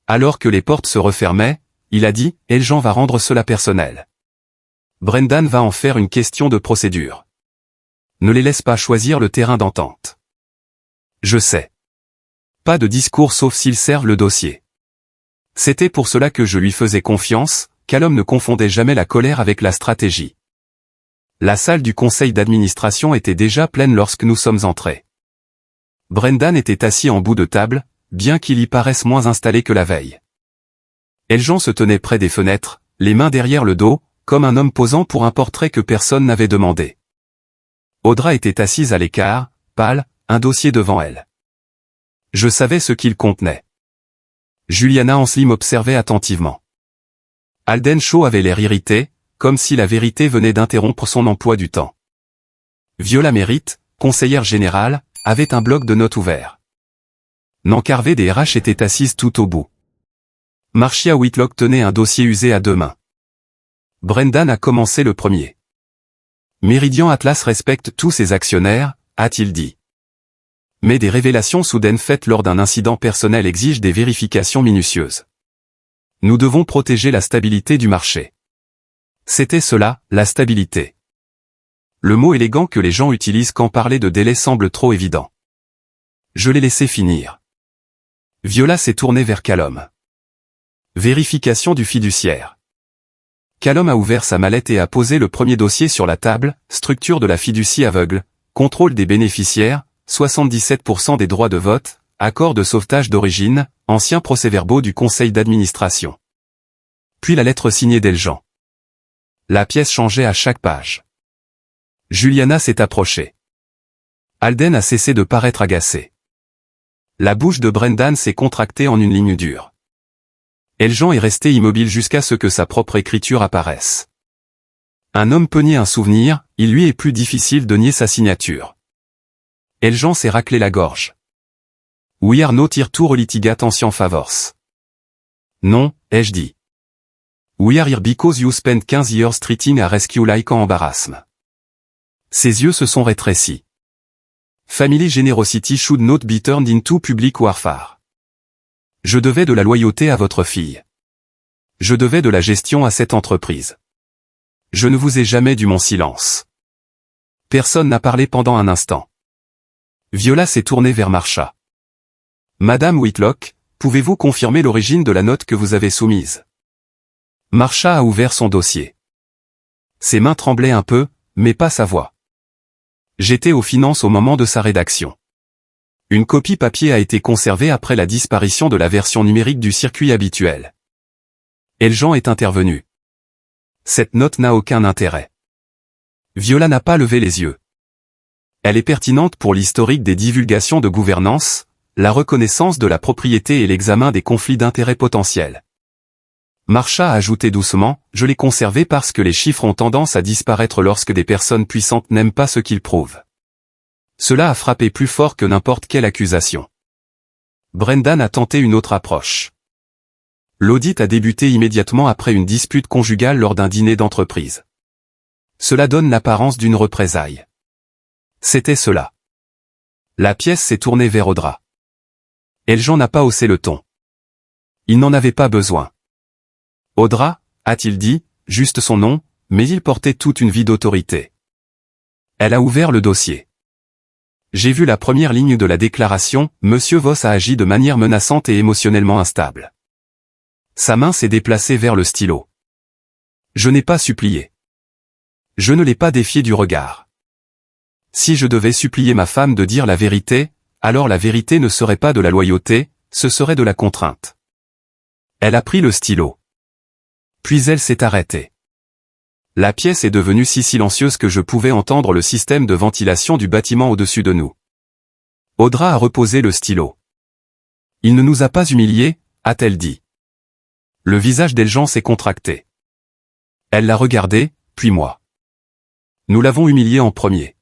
Alors que les portes se refermaient, il a dit, « Eljan va rendre cela personnel. Brendan va en faire une question de procédure. Ne les laisse pas choisir le terrain d'entente. » Je sais. Pas de discours sauf s'ils servent le dossier. C'était pour cela que je lui faisais confiance, Callum ne confondait jamais la colère avec la stratégie. La salle du conseil d'administration était déjà pleine lorsque nous sommes entrés. Brendan était assis en bout de table, bien qu'il y paraisse moins installé que la veille. Eljan se tenait près des fenêtres, les mains derrière le dos, comme un homme posant pour un portrait que personne n'avait demandé. Audra était assise à l'écart, pâle, un dossier devant elle. Je savais ce qu'il contenait. Juliana Hansly m'observait attentivement. Alden Shaw avait l'air irrité, comme si la vérité venait d'interrompre son emploi du temps. Viola Mérite, conseillère générale, avait un bloc de notes ouvert. Nancarvé des RH était assise tout au bout. Marcia Whitlock tenait un dossier usé à deux mains. Brendan a commencé le premier. Meridian Atlas respecte tous ses actionnaires, a-t-il dit. Mais des révélations soudaines faites lors d'un incident personnel exigent des vérifications minutieuses. Nous devons protéger la stabilité du marché. C'était cela, la stabilité. Le mot élégant que les gens utilisent quand parler de délai semble trop évident. Je l'ai laissé finir. Viola s'est tournée vers Callum. Vérification du fiduciaire. Callum a ouvert sa mallette et a posé le premier dossier sur la table, structure de la fiducie aveugle, contrôle des bénéficiaires, 77% des droits de vote, accord de sauvetage d'origine, anciens procès-verbaux du conseil d'administration. Puis la lettre signée d'Eljan. La pièce changeait à chaque page. Juliana s'est approchée. Alden a cessé de paraître agacé. La bouche de Brendan s'est contractée en une ligne dure. Eljan est resté immobile jusqu'à ce que sa propre écriture apparaisse. Un homme peut nier un souvenir, il lui est plus difficile de nier sa signature. Eljan s'est raclé la gorge. We are not here to relitigate ancien favors. Non, ai-je dit. We are here because you spent 15 years treating a rescue like an embarrassment. Ses yeux se sont rétrécis. Family generosity should not be turned into public warfare. Je devais de la loyauté à votre fille. Je devais de la gestion à cette entreprise. Je ne vous ai jamais dû mon silence. Personne n'a parlé pendant un instant. Viola s'est tournée vers Marcia. Madame Whitlock, pouvez-vous confirmer l'origine de la note que vous avez soumise? Marcia a ouvert son dossier. Ses mains tremblaient un peu, mais pas sa voix. J'étais aux finances au moment de sa rédaction. Une copie papier a été conservée après la disparition de la version numérique du circuit habituel. Eljan est intervenu. Cette note n'a aucun intérêt. Viola n'a pas levé les yeux. Elle est pertinente pour l'historique des divulgations de gouvernance, la reconnaissance de la propriété et l'examen des conflits d'intérêts potentiels. Marcia a ajouté doucement, je l'ai conservé parce que les chiffres ont tendance à disparaître lorsque des personnes puissantes n'aiment pas ce qu'ils prouvent. Cela a frappé plus fort que n'importe quelle accusation. Brendan a tenté une autre approche. L'audit a débuté immédiatement après une dispute conjugale lors d'un dîner d'entreprise. Cela donne l'apparence d'une représaille. C'était cela. La pièce s'est tournée vers Audra. Eljan n'a pas haussé le ton. Il n'en avait pas besoin. Audra, a-t-il dit, juste son nom, mais il portait toute une vie d'autorité. Elle a ouvert le dossier. J'ai vu la première ligne de la déclaration, Monsieur Voss a agi de manière menaçante et émotionnellement instable. Sa main s'est déplacée vers le stylo. Je n'ai pas supplié. Je ne l'ai pas défié du regard. Si je devais supplier ma femme de dire la vérité, alors la vérité ne serait pas de la loyauté, ce serait de la contrainte. Elle a pris le stylo. Puis elle s'est arrêtée. La pièce est devenue si silencieuse que je pouvais entendre le système de ventilation du bâtiment au-dessus de nous. Audra a reposé le stylo. Il ne nous a pas humiliés, a-t-elle dit. Le visage d'Eljan s'est contracté. Elle l'a regardé, puis moi. Nous l'avons humilié en premier.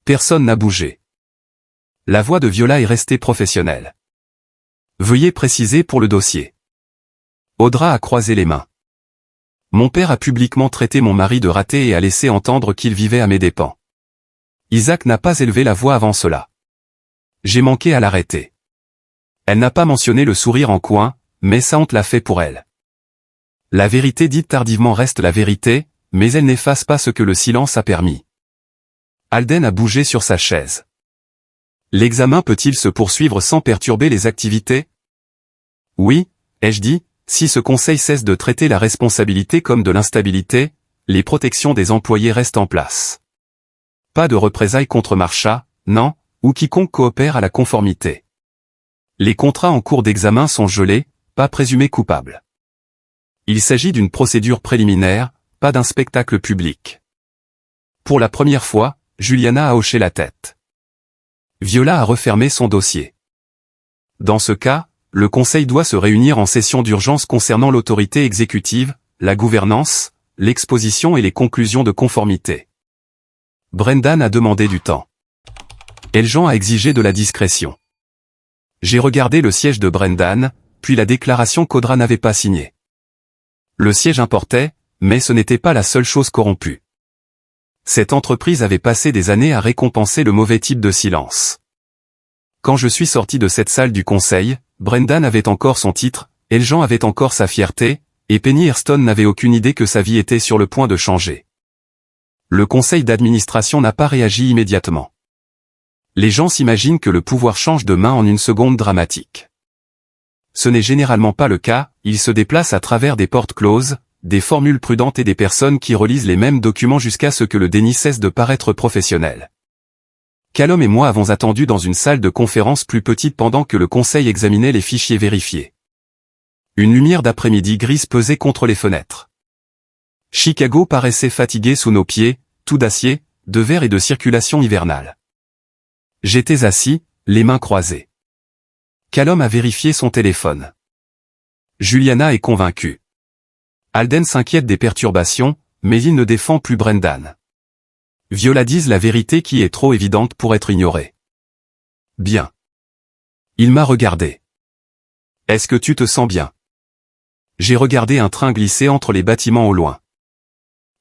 Personne n'a bougé. La voix de Viola est restée professionnelle. Veuillez préciser pour le dossier. Audra a croisé les mains. Mon père a publiquement traité mon mari de raté et a laissé entendre qu'il vivait à mes dépens. Isaac n'a pas élevé la voix avant cela. J'ai manqué à l'arrêter. Elle n'a pas mentionné le sourire en coin, mais sa honte l'a fait pour elle. La vérité dite tardivement reste la vérité, mais elle n'efface pas ce que le silence a permis. Alden a bougé sur sa chaise. L'examen peut-il se poursuivre sans perturber les activités? Oui, ai-je dit, si ce conseil cesse de traiter la responsabilité comme de l'instabilité, les protections des employés restent en place. Pas de représailles contre Marcia, non, ou quiconque coopère à la conformité. Les contrats en cours d'examen sont gelés, pas présumés coupables. Il s'agit d'une procédure préliminaire, pas d'un spectacle public. Pour la première fois, Juliana a hoché la tête. Viola a refermé son dossier. Dans ce cas, le Conseil doit se réunir en session d'urgence concernant l'autorité exécutive, la gouvernance, l'exposition et les conclusions de conformité. Brendan a demandé du temps. Eljan a exigé de la discrétion. J'ai regardé le siège de Brendan, puis la déclaration qu'Audra n'avait pas signée. Le siège importait, mais ce n'était pas la seule chose corrompue. Cette entreprise avait passé des années à récompenser le mauvais type de silence. Quand je suis sorti de cette salle du conseil, Brendan avait encore son titre, Eljan avait encore sa fierté, et Penny Hairston n'avait aucune idée que sa vie était sur le point de changer. Le conseil d'administration n'a pas réagi immédiatement. Les gens s'imaginent que le pouvoir change de main en une seconde dramatique. Ce n'est généralement pas le cas, il se déplace à travers des portes closes, des formules prudentes et des personnes qui relisent les mêmes documents jusqu'à ce que le déni cesse de paraître professionnel. Callum et moi avons attendu dans une salle de conférence plus petite pendant que le conseil examinait les fichiers vérifiés. Une lumière d'après-midi grise pesait contre les fenêtres. Chicago paraissait fatigué sous nos pieds, tout d'acier, de verre et de circulation hivernale. J'étais assis, les mains croisées. Callum a vérifié son téléphone. Juliana est convaincue. Alden s'inquiète des perturbations, mais il ne défend plus Brendan. Viola disent la vérité qui est trop évidente pour être ignorée. Bien. Il m'a regardé. Est-ce que tu te sens bien? J'ai regardé un train glisser entre les bâtiments au loin.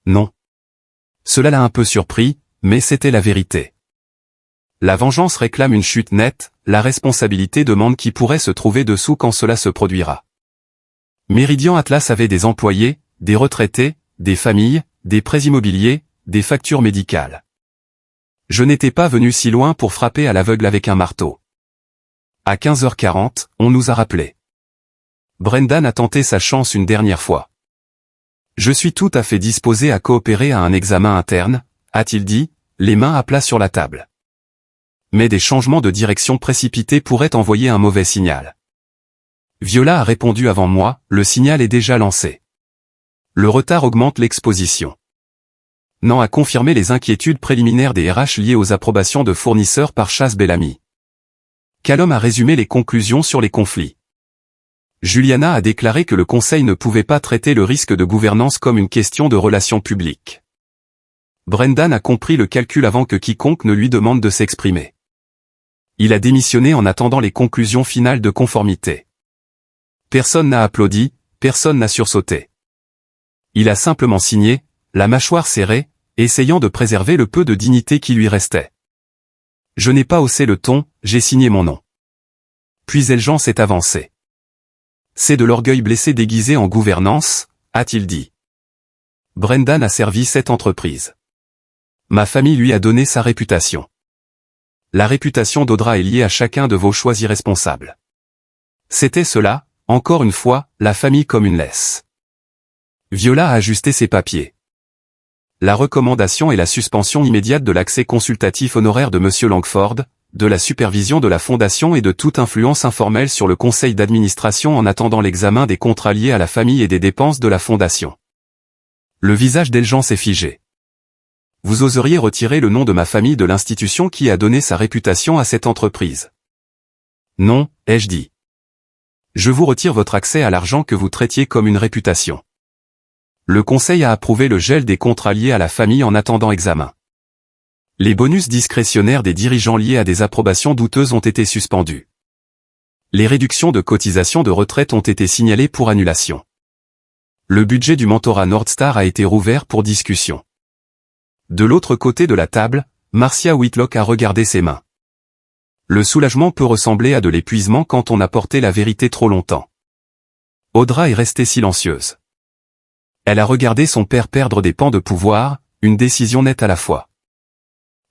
Non. Cela l'a un peu surpris, mais c'était la vérité. La vengeance réclame une chute nette, la responsabilité demande qui pourrait se trouver dessous quand cela se produira. Meridian Atlas avait des employés, des retraités, des familles, des prêts immobiliers, des factures médicales. Je n'étais pas venu si loin pour frapper à l'aveugle avec un marteau. À 15h40, on nous a rappelé. Brendan a tenté sa chance une dernière fois. Je suis tout à fait disposé à coopérer à un examen interne, a-t-il dit, les mains à plat sur la table. Mais des changements de direction précipités pourraient envoyer un mauvais signal. Viola a répondu avant moi, le signal est déjà lancé. Le retard augmente l'exposition. Nan a confirmé les inquiétudes préliminaires des RH liées aux approbations de fournisseurs par Chas Bellamy. Callum a résumé les conclusions sur les conflits. Juliana a déclaré que le Conseil ne pouvait pas traiter le risque de gouvernance comme une question de relations publiques. Brendan a compris le calcul avant que quiconque ne lui demande de s'exprimer. Il a démissionné en attendant les conclusions finales de conformité. Personne n'a applaudi, personne n'a sursauté. Il a simplement signé, la mâchoire serrée, essayant de préserver le peu de dignité qui lui restait. Je n'ai pas haussé le ton, j'ai signé mon nom. Puis Eljan s'est avancé. C'est de l'orgueil blessé déguisé en gouvernance, a-t-il dit. Brendan a servi cette entreprise. Ma famille lui a donné sa réputation. La réputation d'Audra est liée à chacun de vos choix irresponsables. C'était cela, encore une fois, la famille comme une laisse. Viola a ajusté ses papiers. La recommandation est la suspension immédiate de l'accès consultatif honoraire de M. Langford, de la supervision de la Fondation et de toute influence informelle sur le conseil d'administration en attendant l'examen des contrats liés à la famille et des dépenses de la Fondation. Le visage d'Eljan s'est figé. Vous oseriez retirer le nom de ma famille de l'institution qui a donné sa réputation à cette entreprise? Non, ai-je dit. Je vous retire votre accès à l'argent que vous traitiez comme une réputation. Le Conseil a approuvé le gel des contrats liés à la famille en attendant examen. Les bonus discrétionnaires des dirigeants liés à des approbations douteuses ont été suspendus. Les réductions de cotisations de retraite ont été signalées pour annulation. Le budget du mentorat Nordstar a été rouvert pour discussion. De l'autre côté de la table, Marcia Whitlock a regardé ses mains. Le soulagement peut ressembler à de l'épuisement quand on a porté la vérité trop longtemps. Audra est restée silencieuse. Elle a regardé son père perdre des pans de pouvoir, une décision nette à la fois.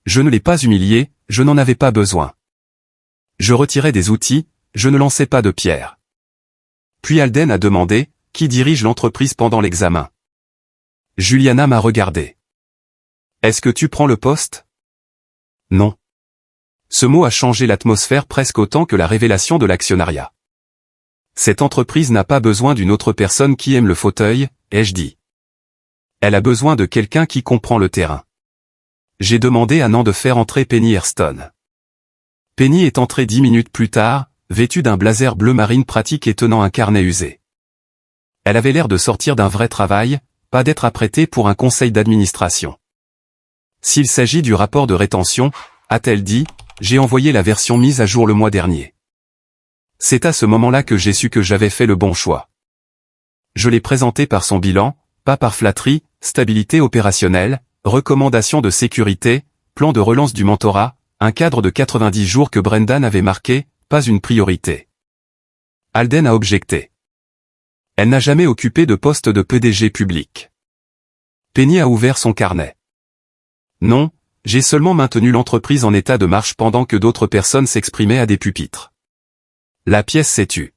Je ne l'ai pas humilié, je n'en avais pas besoin. Je retirais des outils, je ne lançais pas de pierres. Puis Alden a demandé, qui dirige l'entreprise pendant l'examen? Juliana m'a regardé. Est-ce que tu prends le poste? Non. Ce mot a changé l'atmosphère presque autant que la révélation de l'actionnariat. Cette entreprise n'a pas besoin d'une autre personne qui aime le fauteuil, ai-je dit. Elle a besoin de quelqu'un qui comprend le terrain. J'ai demandé à Nan de faire entrer Penny Hairston. Penny est entrée 10 minutes plus tard, vêtue d'un blazer bleu marine pratique et tenant un carnet usé. Elle avait l'air de sortir d'un vrai travail, pas d'être apprêtée pour un conseil d'administration. S'il s'agit du rapport de rétention, a-t-elle dit, j'ai envoyé la version mise à jour le mois dernier. C'est à ce moment-là que j'ai su que j'avais fait le bon choix. Je l'ai présenté par son bilan, pas par flatterie, stabilité opérationnelle, recommandations de sécurité, plan de relance du mentorat, un cadre de 90 jours que Brendan avait marqué, pas une priorité. Alden a objecté. Elle n'a jamais occupé de poste de PDG public. Penny a ouvert son carnet. Non, j'ai seulement maintenu l'entreprise en état de marche pendant que d'autres personnes s'exprimaient à des pupitres. La pièce s'est tue.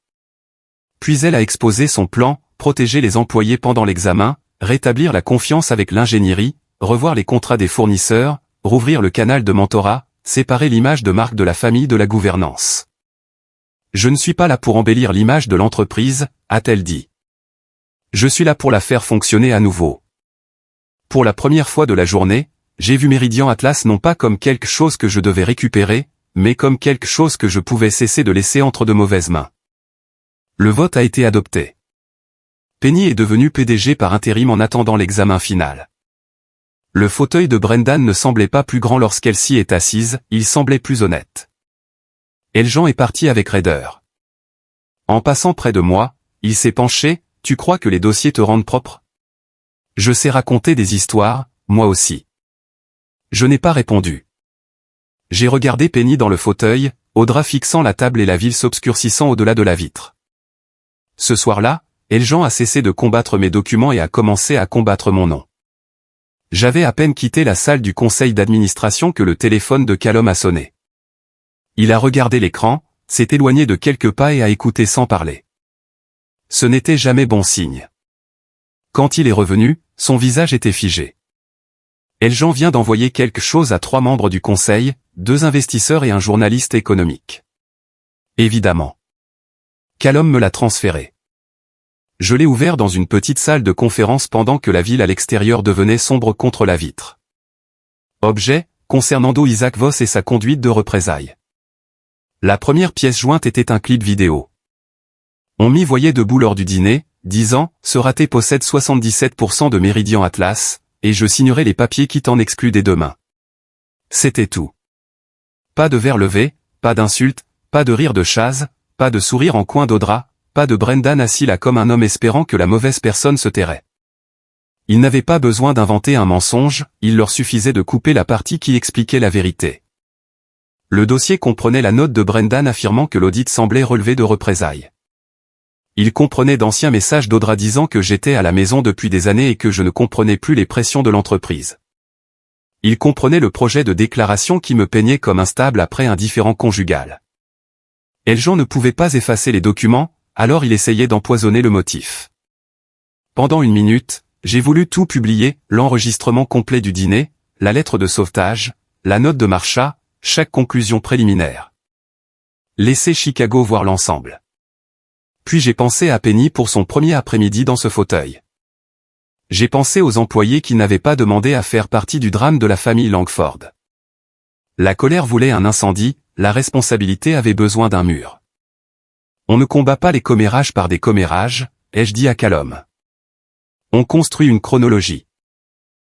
Puis elle a exposé son plan, protéger les employés pendant l'examen, rétablir la confiance avec l'ingénierie, revoir les contrats des fournisseurs, rouvrir le canal de mentorat, séparer l'image de marque de la famille de la gouvernance. Je ne suis pas là pour embellir l'image de l'entreprise, a-t-elle dit. Je suis là pour la faire fonctionner à nouveau. Pour la première fois de la journée, j'ai vu Meridian Atlas non pas comme quelque chose que je devais récupérer, mais comme quelque chose que je pouvais cesser de laisser entre de mauvaises mains. Le vote a été adopté. Penny est devenue PDG par intérim en attendant l'examen final. Le fauteuil de Brendan ne semblait pas plus grand lorsqu'elle s'y est assise, il semblait plus honnête. Eljan est parti avec raideur. En passant près de moi, il s'est penché, tu crois que les dossiers te rendent propre? Je sais raconter des histoires, moi aussi. Je n'ai pas répondu. J'ai regardé Penny dans le fauteuil, au drap fixant la table et la ville s'obscurcissant au-delà de la vitre. Ce soir-là, Eljan a cessé de combattre mes documents et a commencé à combattre mon nom. J'avais à peine quitté la salle du conseil d'administration que le téléphone de Callum a sonné. Il a regardé l'écran, s'est éloigné de quelques pas et a écouté sans parler. Ce n'était jamais bon signe. Quand il est revenu, son visage était figé. Eljan vient d'envoyer quelque chose à 3 membres du conseil, 2 investisseurs et un journaliste économique. Évidemment. Callum me l'a transféré. Je l'ai ouvert dans une petite salle de conférence pendant que la ville à l'extérieur devenait sombre contre la vitre. Objet, concernant Isaac Voss et sa conduite de représailles. La première pièce jointe était un clip vidéo. On m'y voyait debout lors du dîner, disant « Ce raté possède 77% de Meridian Atlas, et je signerai les papiers qui t'en excluent des 2 mains. » C'était tout. Pas de verre levé, pas d'insultes, pas de rire de chasse, pas de sourire en coin d'Audra, pas de Brendan assis là comme un homme espérant que la mauvaise personne se tairait. Ils n'avaient pas besoin d'inventer un mensonge, il leur suffisait de couper la partie qui expliquait la vérité. Le dossier comprenait la note de Brendan affirmant que l'audit semblait relever de représailles. Il comprenait d'anciens messages d'Audra disant que j'étais à la maison depuis des années et que je ne comprenais plus les pressions de l'entreprise. Il comprenait le projet de déclaration qui me peignait comme instable après un différend conjugal. Eljan ne pouvait pas effacer les documents, alors il essayait d'empoisonner le motif. Pendant 1 minute, j'ai voulu tout publier, l'enregistrement complet du dîner, la lettre de sauvetage, la note de Marcha, chaque conclusion préliminaire. Laisser Chicago voir l'ensemble. Puis j'ai pensé à Penny pour son premier après-midi dans ce fauteuil. J'ai pensé aux employés qui n'avaient pas demandé à faire partie du drame de la famille Langford. La colère voulait un incendie, la responsabilité avait besoin d'un mur. On ne combat pas les commérages par des commérages, ai-je dit à Callum. On construit une chronologie.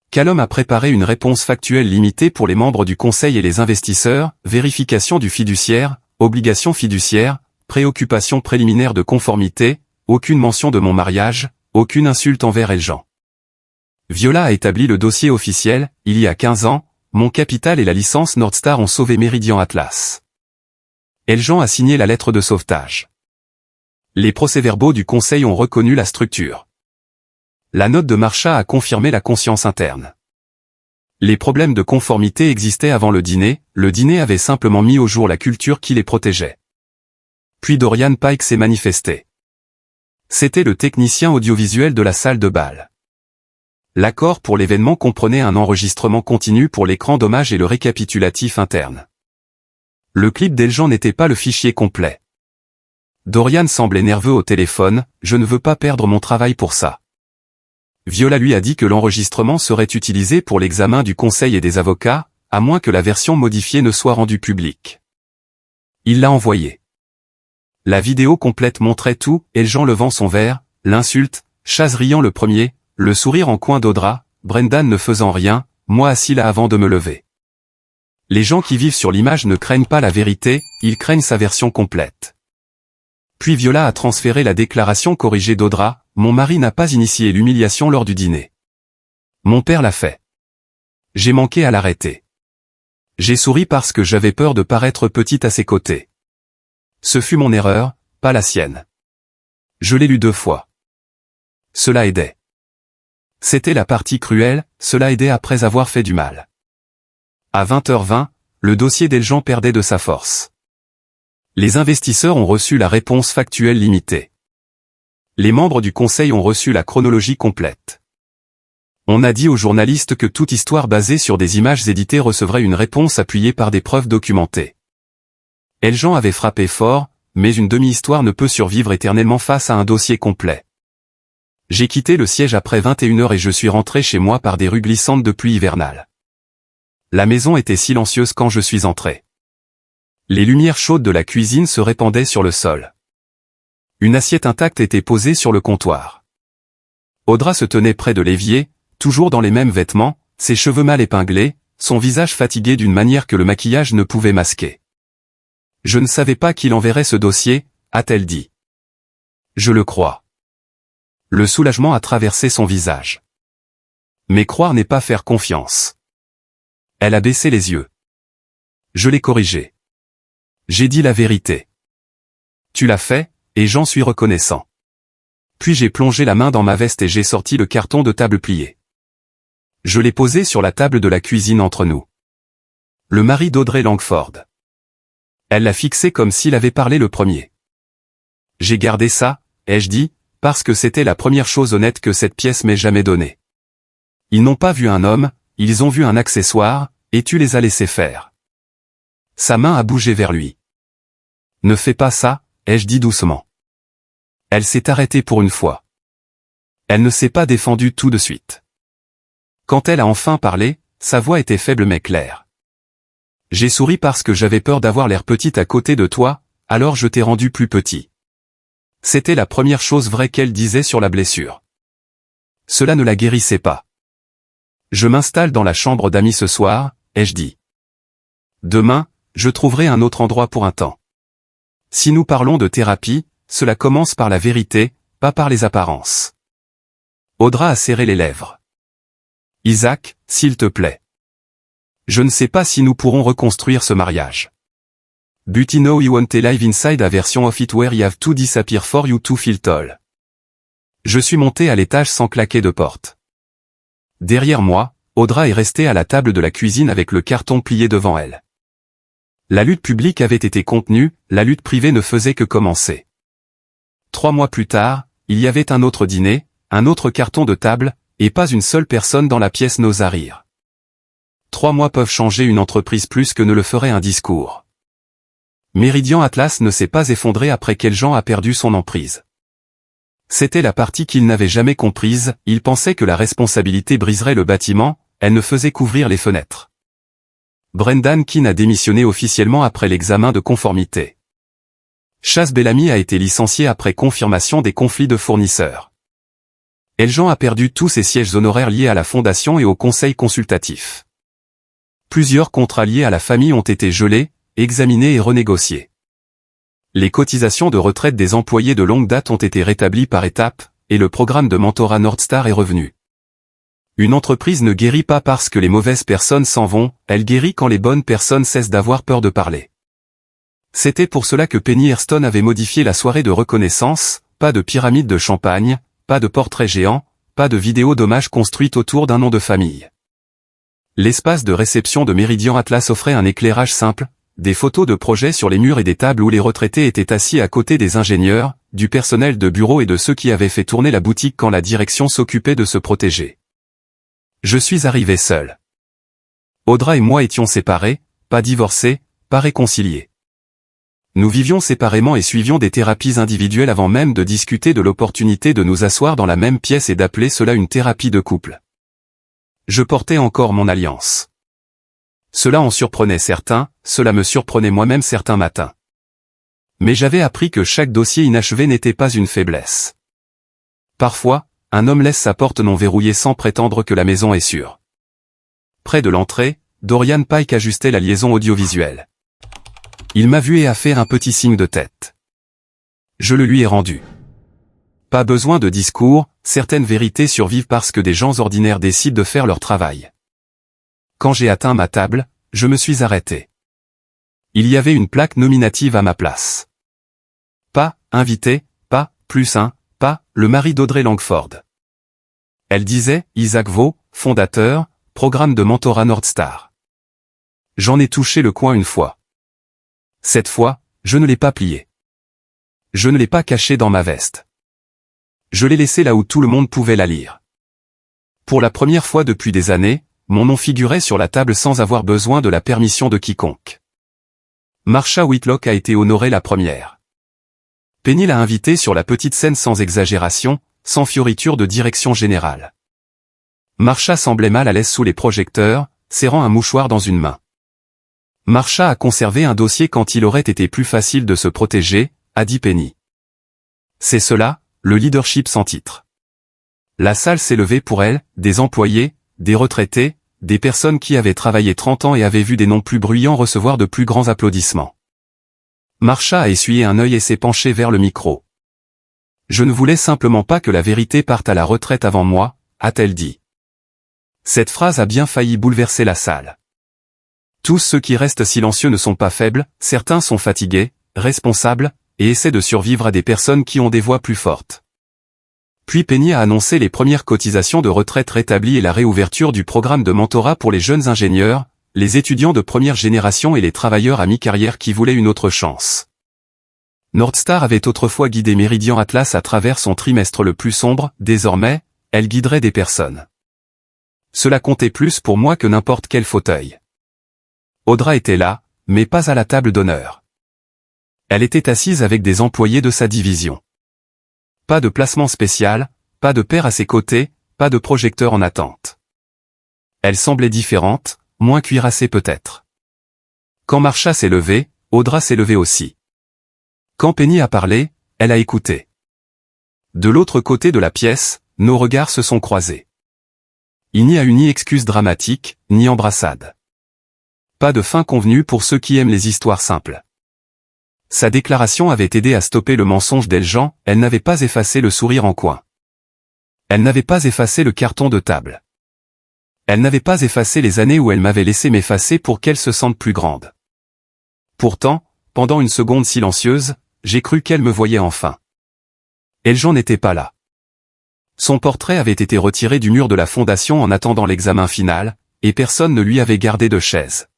Callum a préparé une réponse factuelle limitée pour les membres du conseil et les investisseurs, vérification du fiduciaire, obligation fiduciaire, préoccupation préliminaire de conformité, aucune mention de mon mariage, aucune insulte envers Eljan. Viola a établi le dossier officiel, il y a 15 ans, mon capital et la licence Nordstar ont sauvé Meridian Atlas. Eljan a signé la lettre de sauvetage. Les procès-verbaux du conseil ont reconnu la structure. La note de Marcha a confirmé la conscience interne. Les problèmes de conformité existaient avant le dîner avait simplement mis au jour la culture qui les protégeait. Puis Dorian Pike s'est manifesté. C'était le technicien audiovisuel de la salle de bal. L'accord pour l'événement comprenait un enregistrement continu pour l'écran d'hommage et le récapitulatif interne. Le clip d'Eljan n'était pas le fichier complet. Dorian semblait nerveux au téléphone, je ne veux pas perdre mon travail pour ça. Viola lui a dit que l'enregistrement serait utilisé pour l'examen du conseil et des avocats, à moins que la version modifiée ne soit rendue publique. Il l'a envoyé. La vidéo complète montrait tout, Eljan levant son verre, l'insulte, Chaz riant le premier, le sourire en coin d'Audra, Brendan ne faisant rien, moi assis là avant de me lever. Les gens qui vivent sur l'image ne craignent pas la vérité, ils craignent sa version complète. Puis Viola a transféré la déclaration corrigée d'Audra, mon mari n'a pas initié l'humiliation lors du dîner. Mon père l'a fait. J'ai manqué à l'arrêter. J'ai souri parce que j'avais peur de paraître petite à ses côtés. Ce fut mon erreur, pas la sienne. Je l'ai lu 2 fois. Cela aidait. C'était la partie cruelle, cela aidait après avoir fait du mal. À 20h20, le dossier d'Eljan perdait de sa force. Les investisseurs ont reçu la réponse factuelle limitée. Les membres du conseil ont reçu la chronologie complète. On a dit aux journalistes que toute histoire basée sur des images éditées recevrait une réponse appuyée par des preuves documentées. Eljan avait frappé fort, mais une demi-histoire ne peut survivre éternellement face à un dossier complet. J'ai quitté le siège après 21h et je suis rentré chez moi par des rues glissantes de pluie hivernale. La maison était silencieuse quand je suis entré. Les lumières chaudes de la cuisine se répandaient sur le sol. Une assiette intacte était posée sur le comptoir. Audra se tenait près de l'évier, toujours dans les mêmes vêtements, ses cheveux mal épinglés, son visage fatigué d'une manière que le maquillage ne pouvait masquer. « Je ne savais pas qu'il enverrait ce dossier », a-t-elle dit. « Je le crois. » Le soulagement a traversé son visage. Mais croire n'est pas faire confiance. Elle a baissé les yeux. Je l'ai corrigé. J'ai dit la vérité. Tu l'as fait, et j'en suis reconnaissant. Puis j'ai plongé la main dans ma veste et j'ai sorti le carton de table plié. Je l'ai posé sur la table de la cuisine entre nous. Le mari d'Audrey Langford. Elle l'a fixé comme s'il avait parlé le premier. J'ai gardé ça, ai-je dit, parce que c'était la première chose honnête que cette pièce m'ait jamais donnée. Ils n'ont pas vu un homme, ils ont vu un accessoire, et tu les as laissés faire. Sa main a bougé vers lui. Ne fais pas ça, ai-je dit doucement. Elle s'est arrêtée pour une fois. Elle ne s'est pas défendue tout de suite. Quand elle a enfin parlé, sa voix était faible mais claire. J'ai souri parce que j'avais peur d'avoir l'air petite à côté de toi, alors je t'ai rendu plus petit. C'était la première chose vraie qu'elle disait sur la blessure. Cela ne la guérissait pas. Je m'installe dans la chambre d'amis ce soir, ai-je dit. Demain, je trouverai un autre endroit pour un temps. Si nous parlons de thérapie, cela commence par la vérité, pas par les apparences. Audra a serré les lèvres. Isaac, s'il te plaît. Je ne sais pas si nous pourrons reconstruire ce mariage. But you know you want a live inside a version of it where you have to disappear for you to feel tall. Je suis monté à l'étage sans claquer de porte. Derrière moi, Audra est restée à la table de la cuisine avec le carton plié devant elle. La lutte publique avait été contenue, la lutte privée ne faisait que commencer. 3 mois plus tard, il y avait un autre dîner, un autre carton de table, et pas une seule personne dans la pièce n'osa rire. 3 mois peuvent changer une entreprise plus que ne le ferait un discours. Meridian Atlas ne s'est pas effondré après qu'Eljan a perdu son emprise. C'était la partie qu'il n'avait jamais comprise, il pensait que la responsabilité briserait le bâtiment, elle ne faisait qu'ouvrir les fenêtres. Brendan Keane a démissionné officiellement après l'examen de conformité. Chaz Bellamy a été licencié après confirmation des conflits de fournisseurs. Eljan a perdu tous ses sièges honoraires liés à la fondation et au conseil consultatif. Plusieurs contrats liés à la famille ont été gelés, examinés et renégociés. Les cotisations de retraite des employés de longue date ont été rétablies par étapes, et le programme de mentorat Nordstar est revenu. Une entreprise ne guérit pas parce que les mauvaises personnes s'en vont, elle guérit quand les bonnes personnes cessent d'avoir peur de parler. C'était pour cela que Penny Airston avait modifié la soirée de reconnaissance, pas de pyramide de champagne, pas de portrait géant, pas de vidéo d'hommage construite autour d'un nom de famille. L'espace de réception de Meridian Atlas offrait un éclairage simple, des photos de projets sur les murs et des tables où les retraités étaient assis à côté des ingénieurs, du personnel de bureau et de ceux qui avaient fait tourner la boutique quand la direction s'occupait de se protéger. Je suis arrivé seul. Audra et moi étions séparés, pas divorcés, pas réconciliés. Nous vivions séparément et suivions des thérapies individuelles avant même de discuter de l'opportunité de nous asseoir dans la même pièce et d'appeler cela une thérapie de couple. Je portais encore mon alliance. Cela en surprenait certains, cela me surprenait moi-même certains matins. Mais j'avais appris que chaque dossier inachevé n'était pas une faiblesse. Parfois, un homme laisse sa porte non verrouillée sans prétendre que la maison est sûre. Près de l'entrée, Dorian Pike ajustait la liaison audiovisuelle. Il m'a vu et a fait un petit signe de tête. Je le lui ai rendu. Pas besoin de discours, certaines vérités survivent parce que des gens ordinaires décident de faire leur travail. Quand j'ai atteint ma table, je me suis arrêté. Il y avait une plaque nominative à ma place. Pas « invité », pas « +1 », pas « le mari d'Audrey Langford ». Elle disait « Isaac Vaux, fondateur, programme de mentorat Northstar ». J'en ai touché le coin une fois. Cette fois, je ne l'ai pas plié. Je ne l'ai pas caché dans ma veste. Je l'ai laissé là où tout le monde pouvait la lire. Pour la première fois depuis des années, mon nom figurait sur la table sans avoir besoin de la permission de quiconque. Marsha Whitlock a été honorée la première. Penny l'a invitée sur la petite scène sans exagération, sans fioriture de direction générale. Marsha semblait mal à l'aise sous les projecteurs, serrant un mouchoir dans une main. Marsha a conservé un dossier quand il aurait été plus facile de se protéger, a dit Penny. C'est cela, le leadership sans titre. La salle s'est levée pour elle, des employés, des retraités, des personnes qui avaient travaillé 30 ans et avaient vu des noms plus bruyants recevoir de plus grands applaudissements. Marsha a essuyé un œil et s'est penchée vers le micro. Je ne voulais simplement pas que la vérité parte à la retraite avant moi, a-t-elle dit. Cette phrase a bien failli bouleverser la salle. Tous ceux qui restent silencieux ne sont pas faibles, certains sont fatigués, responsables, et essaient de survivre à des personnes qui ont des voix plus fortes. Puis Penny a annoncé les premières cotisations de retraite rétablies et la réouverture du programme de mentorat pour les jeunes ingénieurs, les étudiants de première génération et les travailleurs à mi-carrière qui voulaient une autre chance. Northstar avait autrefois guidé Meridian Atlas à travers son trimestre le plus sombre, désormais, elle guiderait des personnes. Cela comptait plus pour moi que n'importe quel fauteuil. Audra était là, mais pas à la table d'honneur. Elle était assise avec des employés de sa division. Pas de placement spécial, pas de père à ses côtés, pas de projecteur en attente. Elle semblait différente, moins cuirassée peut-être. Quand Marsha s'est levée, Audra s'est levée aussi. Quand Penny a parlé, elle a écouté. De l'autre côté de la pièce, nos regards se sont croisés. Il n'y a eu ni excuse dramatique, ni embrassade. Pas de fin convenue pour ceux qui aiment les histoires simples. Sa déclaration avait aidé à stopper le mensonge d'Eljan, elle n'avait pas effacé le sourire en coin. Elle n'avait pas effacé le carton de table. Elle n'avait pas effacé les années où elle m'avait laissé m'effacer pour qu'elle se sente plus grande. Pourtant, pendant une seconde silencieuse, j'ai cru qu'elle me voyait enfin. Eljan n'était pas là. Son portrait avait été retiré du mur de la fondation en attendant l'examen final, et personne ne lui avait gardé de chaise.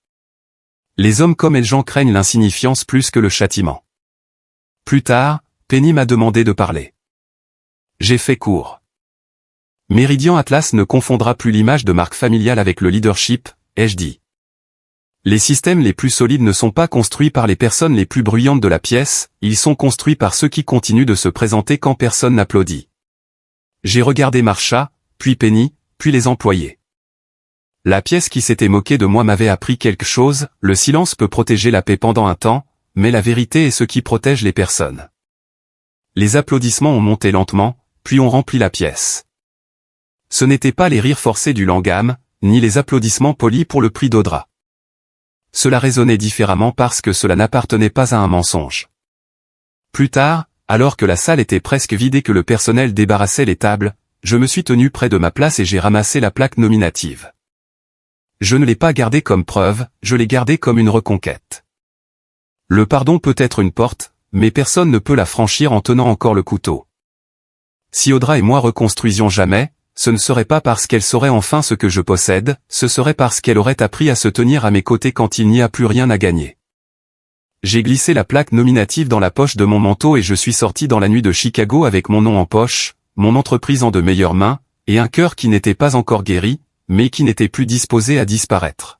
Les hommes comme Eljan craignent l'insignifiance plus que le châtiment. Plus tard, Penny m'a demandé de parler. J'ai fait court. Meridian Atlas ne confondra plus l'image de marque familiale avec le leadership, ai-je dit. Les systèmes les plus solides ne sont pas construits par les personnes les plus bruyantes de la pièce, ils sont construits par ceux qui continuent de se présenter quand personne n'applaudit. J'ai regardé Marsha, puis Penny, puis les employés. La pièce qui s'était moquée de moi m'avait appris quelque chose, le silence peut protéger la paix pendant un temps, mais la vérité est ce qui protège les personnes. Les applaudissements ont monté lentement, puis ont rempli la pièce. Ce n'étaient pas les rires forcés du Langham, ni les applaudissements polis pour le prix d'Audra. Cela résonnait différemment parce que cela n'appartenait pas à un mensonge. Plus tard, alors que la salle était presque vide et que le personnel débarrassait les tables, je me suis tenu près de ma place et j'ai ramassé la plaque nominative. Je ne l'ai pas gardée comme preuve, je l'ai gardée comme une reconquête. Le pardon peut être une porte, mais personne ne peut la franchir en tenant encore le couteau. Si Audra et moi reconstruisions jamais, ce ne serait pas parce qu'elle saurait enfin ce que je possède, ce serait parce qu'elle aurait appris à se tenir à mes côtés quand il n'y a plus rien à gagner. J'ai glissé la plaque nominative dans la poche de mon manteau et je suis sorti dans la nuit de Chicago avec mon nom en poche, mon entreprise en de meilleures mains, et un cœur qui n'était pas encore guéri, mais qui n'était plus disposé à disparaître.